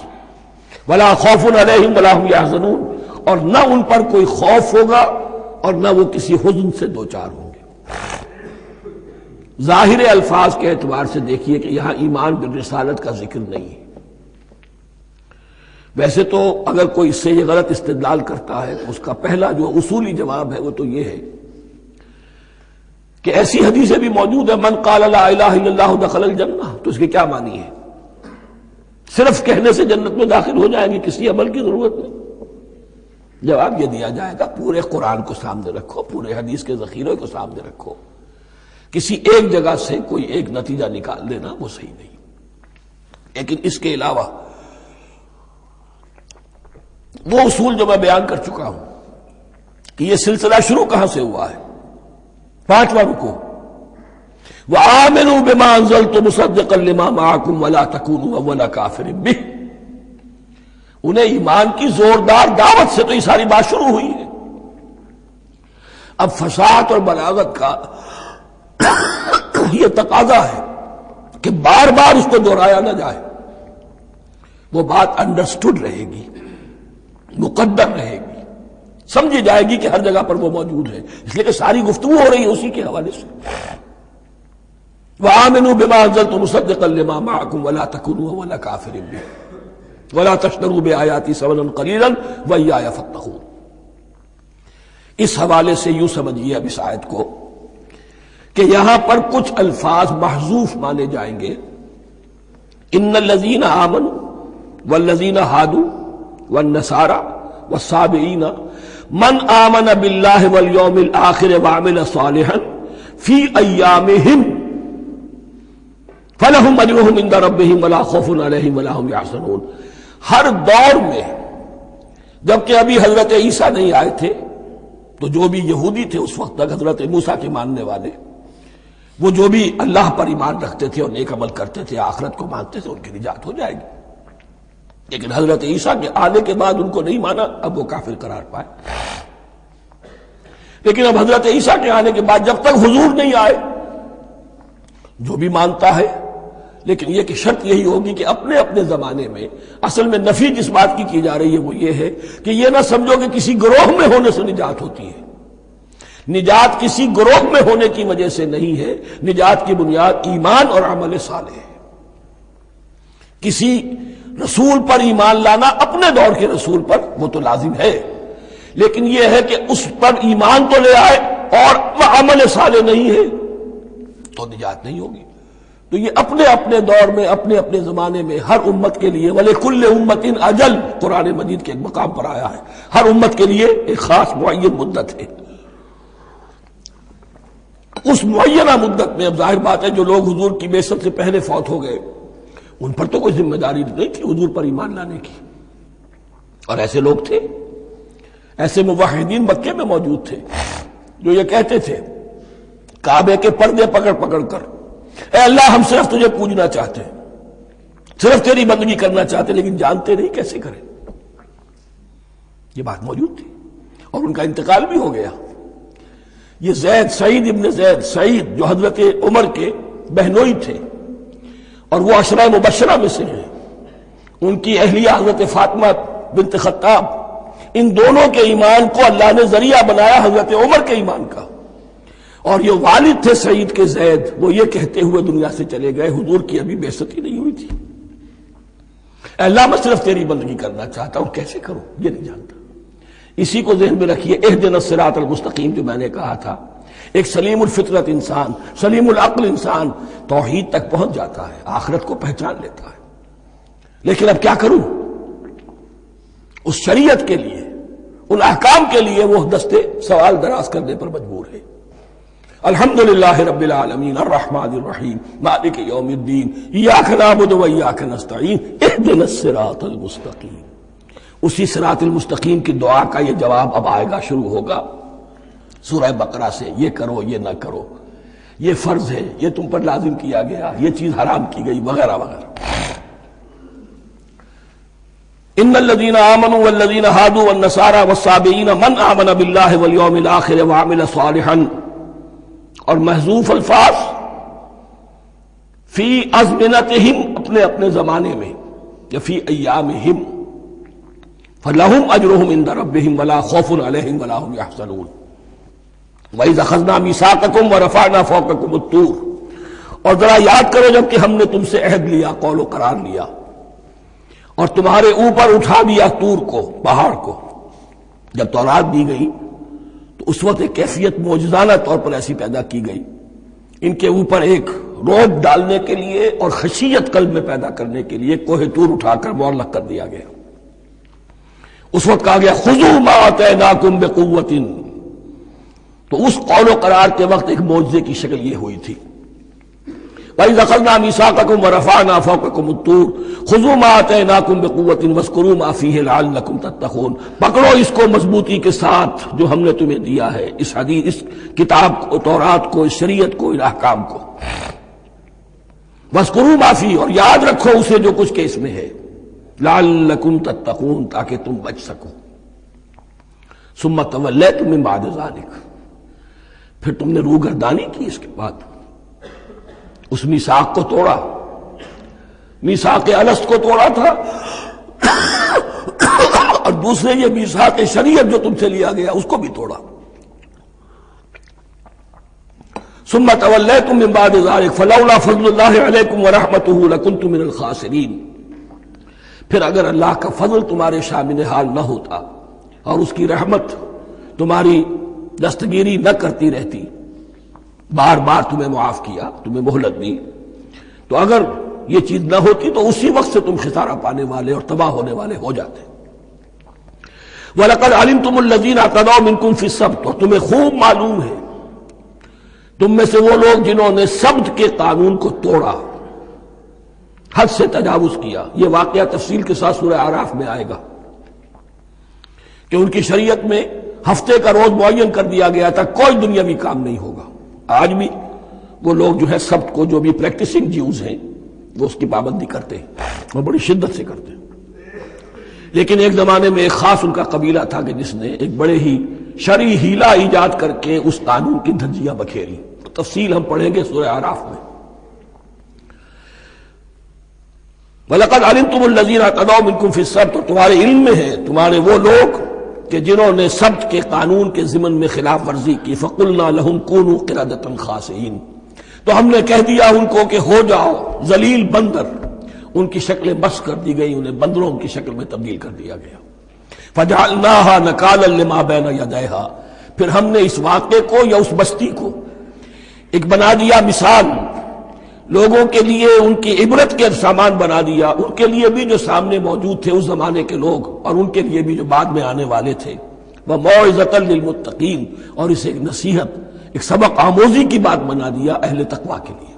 ولا خوف علیہم ولا ہم یحزنون، اور نہ ان پر کوئی خوف ہوگا اور نہ وہ کسی حزن سے دوچار ہوں گے۔ ظاہر الفاظ کے اعتبار سے دیکھیے کہ یہاں ایمان بالرسالت کا ذکر نہیں ہے۔ ویسے تو اگر کوئی اس سے یہ غلط استدلال کرتا ہے تو اس کا پہلا جو اصولی جواب ہے وہ تو یہ ہے کہ ایسی حدیثیں بھی موجود ہیں، من قال لا الہ الا اللہ دخل الجنہ، تو اس کے کیا معنی ہے؟ صرف کہنے سے جنت میں داخل ہو جائیں گے، کسی عمل کی ضرورت نہیں؟ جواب یہ دیا جائے گا پورے قرآن کو سامنے رکھو، پورے حدیث کے ذخیرے کو سامنے رکھو، کسی ایک جگہ سے کوئی ایک نتیجہ نکال لینا وہ صحیح نہیں۔ لیکن اس کے علاوہ وہ اصول جو میں بیان کر چکا ہوں کہ یہ سلسلہ شروع کہاں سے ہوا ہے، 5واں رکوع، وآمنوا بما انزلت مصدقا لما معكم ولا تكونوا اول كافر به، انہیں ایمان کی زوردار دعوت سے تو یہ ساری بات شروع ہوئی ہے۔ اب فصاحت اور بلاغت کا یہ تقاضا ہے کہ بار بار اس کو دہرایا نہ جائے، وہ بات انڈرسٹوڈ رہے گی، مقدر رہے گی، سمجھی جائے گی کہ ہر جگہ پر وہ موجود ہے، اس لیے کہ ساری گفتگو ہو رہی ہے اسی کے حوالے سے۔ وآمنوا بما انزلت مصدقا لما معكم ولا تكونوا اول كافر به ولا تشتروا بآياتي ثمنا قليلا وإياي فاتقون۔ اس حوالے سے یوں سمجھیے اب اس آیت کو کہ یہاں پر کچھ الفاظ محذوف مانے جائیں گے. ان الذین آمنوا والذین ہادوا والنصارى والصابئین من آمن باللہ والیوم الآخر وعمل صالحا فی ایامہم فلہم اجرہم عند ربہم ولا خوف علیہم ولا ہم یحزنون. ہر دور میں جبکہ ابھی حضرت عیسیٰ نہیں آئے تھے تو جو بھی یہودی تھے اس وقت تک حضرت موسیٰ کے ماننے والے، وہ جو بھی اللہ پر ایمان رکھتے تھے اور نیک عمل کرتے تھے، آخرت کو مانتے تھے، ان کی نجات ہو جائے گی. لیکن حضرت عیسیٰ کے آنے کے بعد ان کو نہیں مانا، اب وہ کافر قرار پائے. لیکن اب حضرت عیسیٰ کے آنے کے بعد جب تک حضور نہیں آئے جو بھی مانتا ہے، لیکن یہ کہ شرط یہی ہوگی کہ اپنے اپنے زمانے میں، اصل میں نفی جس بات کی جا رہی ہے وہ یہ ہے کہ یہ نہ سمجھو کہ کسی گروہ میں ہونے سے نجات ہوتی ہے. نجات کسی گروہ میں ہونے کی وجہ سے نہیں ہے، نجات کی بنیاد ایمان اور عمل صالح ہے. کسی رسول پر ایمان لانا اپنے دور کے رسول پر وہ تو لازم ہے، لیکن یہ ہے کہ اس پر ایمان تو لے آئے اور عمل صالح نہیں ہے تو نجات نہیں ہوگی. تو یہ اپنے اپنے دور میں، اپنے اپنے زمانے میں ہر امت کے لیے وَلِكُلِّ أُمَّةٍ أَجَلٌ قرآن مجید کے ایک مقام پر آیا ہے، ہر امت کے لیے ایک خاص معین مدت ہے. اس معینہ مدت میں اب ظاہر بات ہے جو لوگ حضور کی بعثت سے پہلے فوت ہو گئے ان پر تو کوئی ذمہ داری نہیں تھی حضور پر ایمان لانے کی. اور ایسے لوگ تھے، ایسے موحدین مکے میں موجود تھے جو یہ کہتے تھے کعبے کے پردے پکڑ پکڑ کر، اے اللہ ہم صرف تجھے پوجنا چاہتے ہیں، صرف تیری بندگی کرنا چاہتے ہیں، لیکن جانتے نہیں کیسے کریں. یہ بات موجود تھی اور ان کا انتقال بھی ہو گیا. یہ زید، سعید ابن زید، سعید جو حضرت عمر کے بہنوئی تھے اور وہ عشرہ مبشرہ میں سے ہیں، ان کی اہلیہ حضرت فاطمہ بنت خطاب، ان دونوں کے ایمان کو اللہ نے ذریعہ بنایا حضرت عمر کے ایمان کا. اور یہ والد تھے سعید کے زید، وہ یہ کہتے ہوئے دنیا سے چلے گئے حضور کی ابھی بعثت ہی نہیں ہوئی تھی، اے اللہ میں صرف تیری بندگی کرنا چاہتا ہوں، کیسے کروں یہ نہیں جانتا. اسی کو ذہن میں رکھیے، اہدنا الصراط المستقیم جو میں نے کہا تھا، ایک سلیم الفطرت انسان، سلیم العقل انسان توحید تک پہنچ جاتا ہے، آخرت کو پہچان لیتا ہے. لیکن اب کیا کروں؟ اس شریعت کے لیے، ان احکام کے لیے وہ دستے سوال دراز کرنے پر مجبور ہے. الحمدللہ رب العالمین الرحمن الرحیم مالک یوم الدین ایاک نعبد و ایاک نستعین اہدنا الصراط المستقیم. اسی صراط المستقیم کی دعا کا یہ جواب اب آئے گا، شروع ہوگا سورہ بقرہ سے. یہ کرو، یہ نہ کرو، یہ فرض ہے، یہ تم پر لازم کیا گیا، یہ چیز حرام کی گئی، وغیرہ وغیرہ. ان الذین آمنوا والذین ہادوا والنصارى والصابئین من آمن باللہ والیوم الآخر وعمل صالحا. اور محذوف الفاظ فی ازمنتہم، اپنے اپنے زمانے میں، یا فی ایامہم، فلہم اجرہم عند ربہم ولا خوف علیہم ولا ہم یحزنون. وَإِذْ أَخَذْنَا مِيثَاقَكُمْ وَرَفَعْنَا فَوْقَكُمُ الطُّورَ. اور ذرا یاد کرو جب کہ ہم نے تم سے عہد لیا، قول و قرار لیا، اور تمہارے اوپر اٹھا دیا طور کو، پہاڑ کو. جب تورات دی گئی تو اس وقت ایک کیفیت معجزانہ طور پر ایسی پیدا کی گئی، ان کے اوپر ایک روب ڈالنے کے لیے اور خشیت قلب میں پیدا کرنے کے لیے کوہ طور اٹھا کر معلق کر دیا گیا. اس وقت کہا گیا خذوا ما آتیناکم بقوۃ. تو اس قول و قرار کے وقت ایک معجزے کی شکل یہ ہوئی تھی. وَإِذْ أَخَذْنَا مِيثَاقَكُمْ وَرَفَعْنَا فَوْقَكُمُ الطُّورَ خُذُوا مَا آتَيْنَاكُمْ بِقُوَّةٍ وَاذْكُرُوا مَا فِيهِ لَعَلَّكُمْ تَتَّقُونَ. پکڑو اس کو مضبوطی کے ساتھ جو ہم نے تمہیں دیا ہے، اس حدیث، اس کتاب کو، تورات کو، اس شریعت کو، ان احکام کو. وَاذْكُرُوا مَا فِيهِ، اور یاد رکھو اسے جو کچھ کہ اس میں ہے، لَعَلَّكُمْ تَتَّقُونَ، تاکہ تم بچ سکو. ثُمَّ تَوَلَّيْتُم مِّن بَعْدِ ذَلِكَ، پھر تم نے روگردانی کی اس کے بعد، اس میثاق کو توڑا، میثاق الست کو توڑا تھا، اور دوسرے یہ میثاق شریعت جو تم سے لیا گیا اس کو بھی توڑا. ثم تولیتم من بعد ذلک فلولا فضل اللہ علیکم ورحمتہ لکنتم من الخاسرین. پھر اگر اللہ کا فضل تمہارے شامل حال نہ ہوتا اور اس کی رحمت تمہاری دستگیری نہ کرتی رہتی، بار بار تمہیں معاف کیا، تمہیں مہلت دی، تو اگر یہ چیز نہ ہوتی تو اسی وقت سے تم خسارہ پانے والے اور تباہ ہونے والے ہو جاتے۔ وَلَقَدْ عَلِمْتُمُ الَّذِينَ اعْتَدَوْا مِنْكُمْ فِي السَّبْتِ، اور تمہیں خوب معلوم ہے تم میں سے وہ لوگ جنہوں نے سبت کے قانون کو توڑا، حد سے تجاوز کیا۔ یہ واقعہ تفصیل کے ساتھ سورہ اعراف میں آئے گا کہ ان کی شریعت میں ہفتے کا روز معین کر دیا گیا تھا، کوئی دنیاوی کام نہیں ہوگا۔ آج بھی وہ لوگ جو ہے سبت کو، جو بھی پریکٹسنگ جیوز ہیں، وہ اس کی پابندی کرتے ہیں اور بڑی شدت سے کرتے ہیں۔ لیکن ایک زمانے میں ایک خاص ان کا قبیلہ تھا کہ جس نے ایک بڑے ہی شرعی ہیلہ ایجاد کر کے اس قانون کی دھجیاں بکھیری۔ تفصیل ہم پڑھیں گے سورہ اعراف میں۔ وَلَقَدْ عَلِمْتُمُ الَّذِينَ اعْتَدَوْا مِنْكُمْ فِي السَّبْتِ، اور تمہارے علم میں ہے تمہارے وہ لوگ کہ جنہوں نے سبت کے قانون کے ضمن میں خلاف ورزی کی۔ فَقُلْنَا لَهُمْ كُونُوا قِرَدَةً خَاسِئِينَ، تو ہم نے کہہ دیا ان کو کہ ہو جاؤ ذلیل بندر۔ ان کی شکلیں بس کر دی گئی، انہیں بندروں کی شکل میں تبدیل کر دیا گیا۔ فَجَعَلْنَاهَا نَكَالًا لِمَا بَيْنَ يَدَيْهَا، پھر ہم نے اس واقعے کو یا اس بستی کو ایک بنا دیا مثال، لوگوں کے لیے ان کی عبرت کے سامان بنا دیا، ان کے لیے بھی جو سامنے موجود تھے اس زمانے کے لوگ، اور ان کے لیے بھی جو بعد میں آنے والے تھے۔ وَمَوْعِظَةً لِّلْمُتَّقِينَ، اور اسے ایک نصیحت، ایک سبق آموزی کی بات بنا دیا اہل تقویٰ کے لیے۔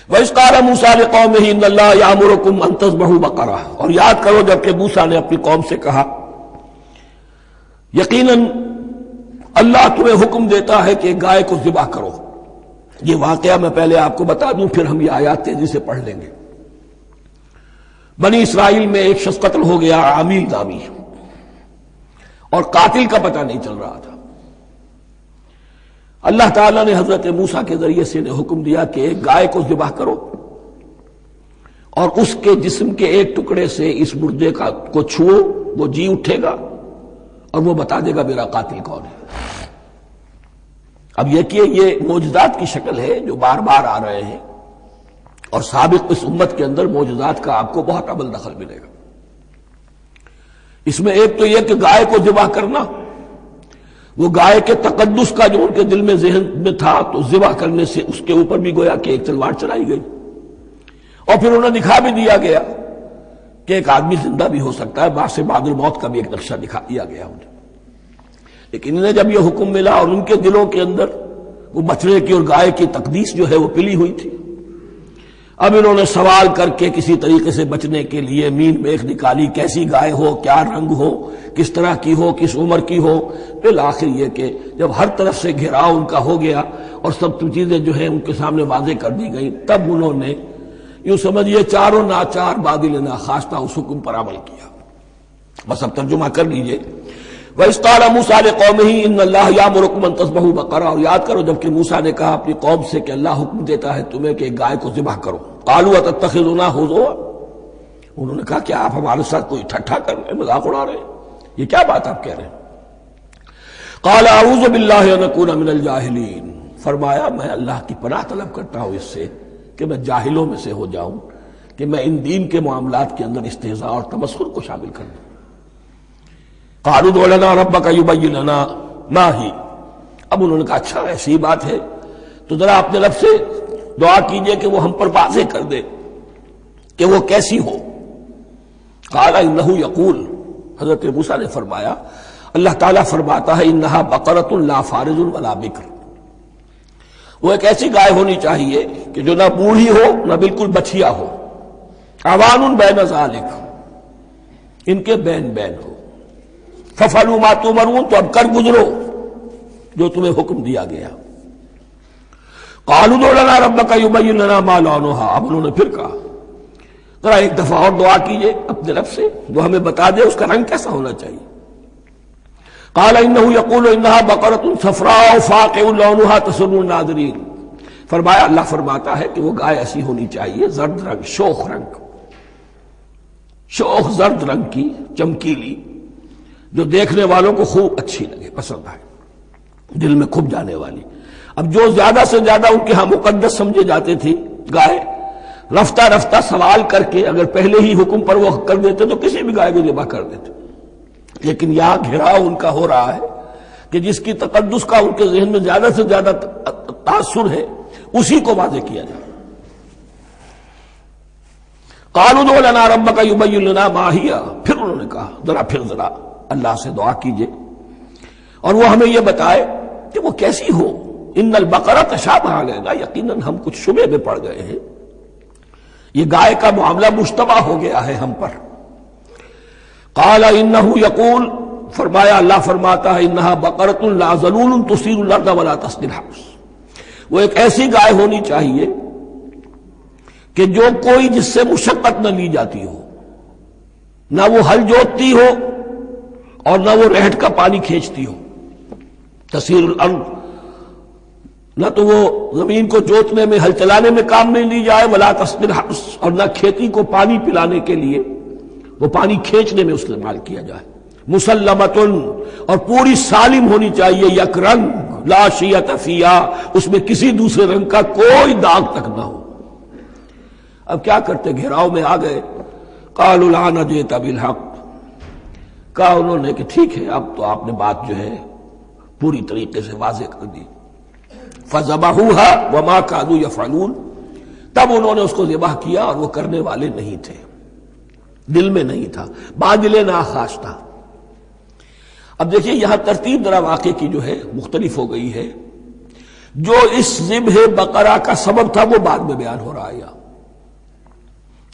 وَإِذْ قَالَ مُوسَىٰ لِقَوْمِهِ إِنَّ اللَّهَ يَأْمُرُكُمْ أَن تَذْبَحُوا بَقَرَةً، اور یاد کرو جب کہ موسیٰ نے اپنی قوم سے کہا یقیناً اللہ تمہیں حکم دیتا ہے کہ گائے کو ذبح کرو۔ یہ واقعہ میں پہلے آپ کو بتا دوں، پھر ہم یہ آیات تیزی سے پڑھ لیں گے۔ بنی اسرائیل میں ایک شخص قتل ہو گیا، عامیل نامی، اور قاتل کا پتہ نہیں چل رہا تھا۔ اللہ تعالیٰ نے حضرت موسیٰ کے ذریعے سے انہیں حکم دیا کہ ایک گائے کو ذبح کرو، اور اس کے جسم کے ایک ٹکڑے سے اس مردے کو چھوؤ، وہ جی اٹھے گا اور وہ بتا دے گا میرا قاتل کون ہے۔ اب یہ کہ یہ معجزات کی شکل ہے جو بار بار آ رہے ہیں، اور سابق اس امت کے اندر معجزات کا آپ کو بہت عمل دخل ملے گا۔ اس میں ایک تو یہ کہ گائے کو ذبح کرنا، وہ گائے کے تقدس کا جو ان کے دل میں ذہن میں تھا، تو ذبح کرنے سے اس کے اوپر بھی گویا کہ ایک تلوار چلائی گئی، اور پھر انہیں دکھا بھی دیا گیا کہ ایک آدمی زندہ بھی ہو سکتا ہے، بعد سے بعد الموت کا بھی ایک نقشہ دکھا دیا گیا انہیں۔ لیکن انہیں جب یہ حکم ملا اور ان کے دلوں کے اندر وہ بچڑے کی اور گائے کی تقدیس جو ہے وہ پلی ہوئی تھی، اب انہوں نے سوال کر کے کسی طریقے سے بچنے کے لیے مین میخ نکالی، کیسی گائے ہو، کیا رنگ ہو، کس طرح کی ہو، کس عمر کی ہو۔ بالآخر یہ کہ جب ہر طرف سے گھیراؤ ان کا ہو گیا اور سب چیزیں جو ہیں ان کے سامنے واضح کر دی گئیں، تب انہوں نے یوں سمجھیے چاروں ناچار بادل ناخواستہ اس حکم پر عمل کیا۔ بس اب ترجمہ کر لیجئے۔ وَإِذْ قَالَ مُوسَىٰ لِقَوْمِهِ إِنَّ اللَّهَ يَأْمُرُكُمْ أَن تَذْبَحُوا بَقَرَةً، اور یاد کرو جب کہ موسیٰ نے کہا اپنی قوم سے کہ اللہ حکم دیتا ہے تمہیں کہ ایک گائے کو ذبح کرو۔ قَالُوا أَتَتَّخِذُنَا هُزُوًا، انہوں نے کہا کہ آپ ہمارے ساتھ کوئی ٹھٹھا کر رہے ہیں، مذاق اڑا رہے ہیں، یہ کیا بات آپ کہہ رہے ہیں؟ قَالَ أَعُوذُ بِاللَّهِ أَنْ أَكُونَ مِنَ الْجَاهِلِينَ، فرمایا میں اللہ کی پناہ طلب کرتا ہوں اس سے کہ میں جاہلوں میں سے ہو جاؤں، کہ میں ان دین کے معاملات کے اندر استہزاء اور تمسخر کو شامل کر دوں۔ قالوا ادع لنا ربك يبين لنا ما هي، اب انہوں نے کہا اچھا ایسی بات ہے تو ذرا اپنے رب سے دعا کیجئے کہ وہ ہم پر واضح کر دے کہ وہ کیسی ہو۔ قال انه يقول، حضرت موسیٰ نے فرمایا اللہ تعالیٰ فرماتا ہے انها بقرة لا فارض ولا بکر، وہ ایک ایسی گائے ہونی چاہیے کہ جو نہ بوڑھی ہو نہ بالکل بچھیا ہو، عوان بین ذالک، ان کے بین بین ہو۔ فَفَعَلُوا مَا تُؤْمَرُونَ، تو اب کر گزرو جو تمہیں حکم دیا گیا۔ قَالُوا ادْعُ لَنَا رَبَّكَ يُبَيِّن لَنَا مَا لَوْنُهَا، اب انہوں نے پھر کہا ذرا ایک دفعہ اور دعا کیجئے اپنے رب سے وہ ہمیں بتا دے اس کا رنگ کیسا ہونا چاہیے۔ قَالَ إِنَّهُ يَقُولُ إِنَّهَا بَقَرَةٌ صَفْرَاءُ فَاقِعٌ لَوْنُهَا تَسُرُّ النَّاظِرِينَ، فرمایا اللہ فرماتا ہے کہ وہ گائے ایسی ہونی چاہیے زرد رنگ، شوخ رنگ، شوخ زرد رنگ کی، چمکیلی، جو دیکھنے والوں کو خوب اچھی لگے، پسند آئے، دل میں کھپ جانے والی۔ اب جو زیادہ سے زیادہ ان کے ہاں مقدس سمجھے جاتے تھی گائے، رفتہ رفتہ سوال کر کے اگر پہلے ہی حکم پر وہ کر دیتے تو کسی بھی گائے کو ذبح کر دیتے، لیکن یہاں گھیراؤ ان کا ہو رہا ہے کہ جس کی تقدس کا ان کے ذہن میں زیادہ سے زیادہ تاثر ہے اسی کو واضح کیا جائے۔ قالوا ادع لنا ربک یبین لنا ما ہی، پھر انہوں نے کہا ذرا اللہ سے دعا کیجئے اور وہ ہمیں یہ بتائے کہ وہ کیسی ہو۔ ان البقرہ تشابہ علینا، یقیناً ہم کچھ شبہ میں پڑ گئے ہیں، یہ گائے کا معاملہ مشتبہ ہو گیا ہے ہم پر۔ قال انہ یقول، فرمایا اللہ فرماتا ہے انہا بقرۃ لا ذلول تثیر الارض ولا تسقی الحرث، وہ ایک ایسی گائے ہونی چاہیے کہ جو کوئی جس سے مشقت نہ لی جاتی ہو، نہ وہ ہل جوتتی ہو اور نہ وہ رہٹ کا پانی کھینچتی ہو۔ تسیر الارض، نہ تو وہ زمین کو جوتنے میں ہل چلانے میں کام نہیں لی جائے، ولا تسقی الحرث، اور نہ کھیتی کو پانی پلانے کے لیے وہ پانی کھینچنے میں استعمال کیا جائے۔ مسلمتن، اور پوری سالم ہونی چاہیے، یک رنگ، لا شیۃ فیہا، اس میں کسی دوسرے رنگ کا کوئی داغ تک نہ ہو۔ اب کیا کرتے، گھیراؤ میں آ گئے۔ قالوا الآن جئت بالحق، کہا انہوں نے کہ ٹھیک ہے اب تو آپ نے بات جو ہے پوری طریقے سے واضح کر دی۔ فذبحوها وما كانوا يفعلون، تب انہوں نے اس کو ذبح کیا اور وہ کرنے والے نہیں تھے، دل میں نہیں تھا، بادل ناخواش تھا۔ اب دیکھیے یہاں ترتیب ذرا واقعے کی جو ہے مختلف ہو گئی ہے، جو اس ذبح بقرہ کا سبب تھا وہ بعد میں بیان ہو رہا ہے۔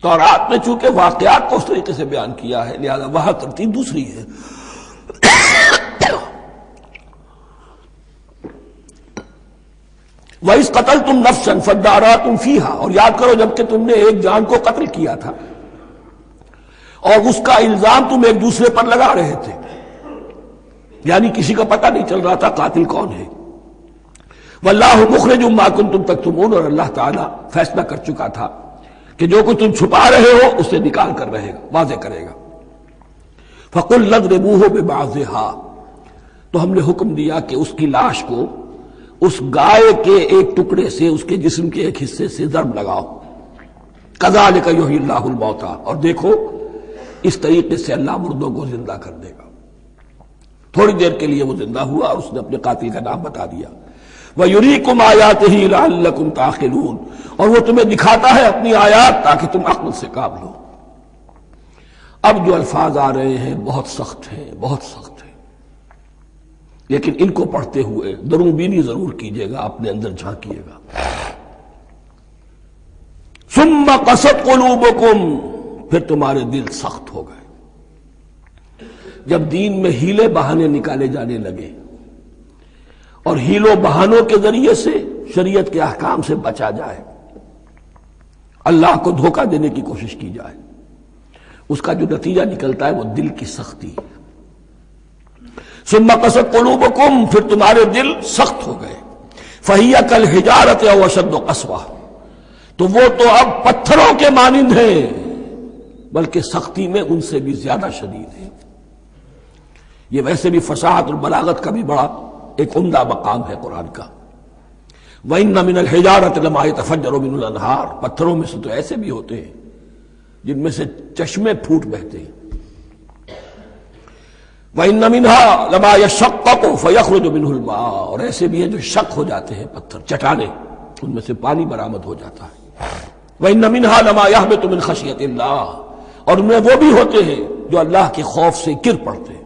تورات میں چونکہ واقعات کو اس طریقے سے بیان کیا ہے لہذا وہاں ترتیب دوسری ہے۔ وَإِذْ قَتَلْتُمْ نَفْسًا فَادَّارَأْتُمْ فِيهَا، اور یاد کرو جب کہ تم نے ایک جان کو قتل کیا تھا اور اس کا الزام تم ایک دوسرے پر لگا رہے تھے، یعنی کسی کا پتہ نہیں چل رہا تھا قاتل کون ہے۔ وَاللَّهُ مُخْرِجٌ مَا كُنتُمْ تَكْتُمُونَ، اور اللہ تعالیٰ فیصلہ کر چکا تھا کہ جو کچھ تم چھپا رہے ہو اسے نکال کر رہے گا، واضح کرے گا۔ فَقُلْ اضْرِبُوهُ بِبَعْضِهَا، تو ہم نے حکم دیا کہ اس کی لاش کو اس گائے کے ایک ٹکڑے سے، اس کے جسم کے ایک حصے سے ضرب لگاؤ۔ كَذَلِكَ يُحْيِي اللَّهُ الْمَوْتَىٰ، اور دیکھو اس طریقے سے اللہ مردوں کو زندہ کر دے گا۔ تھوڑی دیر کے لیے وہ زندہ ہوا اور اس نے اپنے قاتل کا نام بتا دیا۔ وَيُرِيكُمْ آيَاتِهِ لَعَلَّكُمْ تَعْقِلُونَ، اور وہ تمہیں دکھاتا ہے اپنی آیات تاکہ تم عقل سے کام لو۔ اب جو الفاظ آ رہے ہیں بہت سخت ہیں، بہت سخت ہیں، لیکن ان کو پڑھتے ہوئے درون بینی ضرور کیجیے گا، اپنے اندر جھانکیے گا۔ ثُمَّ قَسَتْ قُلُوبُكُمْ، پھر تمہارے دل سخت ہو گئے جب دین میں ہیلے بہانے نکالے جانے لگے اور ہیلوں بہانوں کے ذریعے سے شریعت کے احکام سے بچا جائے، اللہ کو دھوکہ دینے کی کوشش کی جائے، اس کا جو نتیجہ نکلتا ہے وہ دل کی سختی۔ ثم قست قلوبکم، پھر تمہارے دل سخت ہو گئے۔ فہی کالحجارۃ او اشد قسوہ، تو وہ تو اب پتھروں کے مانند ہیں بلکہ سختی میں ان سے بھی زیادہ شدید ہے۔ یہ ویسے بھی فصاحت اور بلاغت کا بھی بڑا ایک عمدہ مقام ہے قرآن کا۔ وَإِنَّ مِنَ الْحِجَارَةِ لَمَا يَتَفَجَّرُ مِنْهُ الْأَنْهَارُ، پتھروں میں سے تو ایسے بھی ہوتے ہیں جن میں سے چشمے پھوٹ بہتے ہیں۔ وَإِنَّ مِنْهَا لَمَا يَشَقَّقُ فَيَخْرُجُ مِنْهُ الْمَاءُ، اور ایسے بھی ہیں جو شق ہو جاتے ہیں، پتھر چٹانیں، ان میں سے پانی برآمد ہو جاتا ہے۔ وَإِنَّ مِنْهَا لَمَا يَهْبِطُ مِنْ خَشْيَةِ اللَّهِ، اور ان میں وہ بھی ہوتے ہیں جو اللہ کے خوف سے گر پڑتے ہیں۔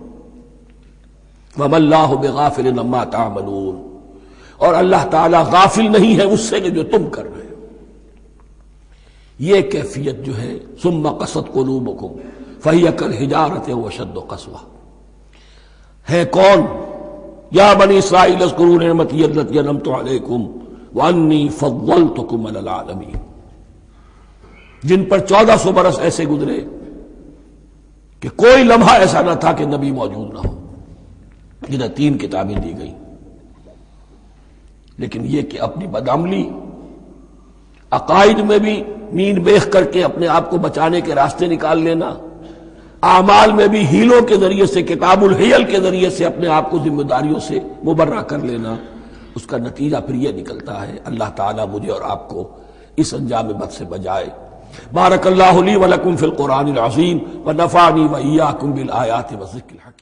وَمَا اللَّهُ بِغَافِلٍ عَمَّا تَعْمَلُونَ، اور اللہ تعالیٰ غافل نہیں ہے اس سے کہ جو تم کر رہے ہو۔ یہ کیفیت جو ہے ثم قست قلوبکم فہی کالحجارۃ واشد قسوہ، ہے کون؟ یا بنی اسرائیل اذکروا نعمتی التی انعمت علیکم وانی فضلتکم علی العالمین، جن پر 1400 برس ایسے گزرے کہ کوئی لمحہ ایسا نہ تھا کہ نبی موجود نہ ہو، جنہیں 3 کتابیں دی گئیں۔ لیکن یہ کہ اپنی بدعملی، عقائد میں بھی مین بیخ کر کے اپنے آپ کو بچانے کے راستے نکال لینا، اعمال میں بھی ہیلوں کے ذریعے سے، کتاب الحیل کے ذریعے سے اپنے آپ کو ذمہ داریوں سے مبرہ کر لینا، اس کا نتیجہ پھر یہ نکلتا ہے۔ اللہ تعالیٰ مجھے اور آپ کو اس انجام بد سے بجائے۔ بارک اللہ لی ولکم فی القرآن العظیم ونفعنی وإیاکم بالآیات والذکر الحکیم۔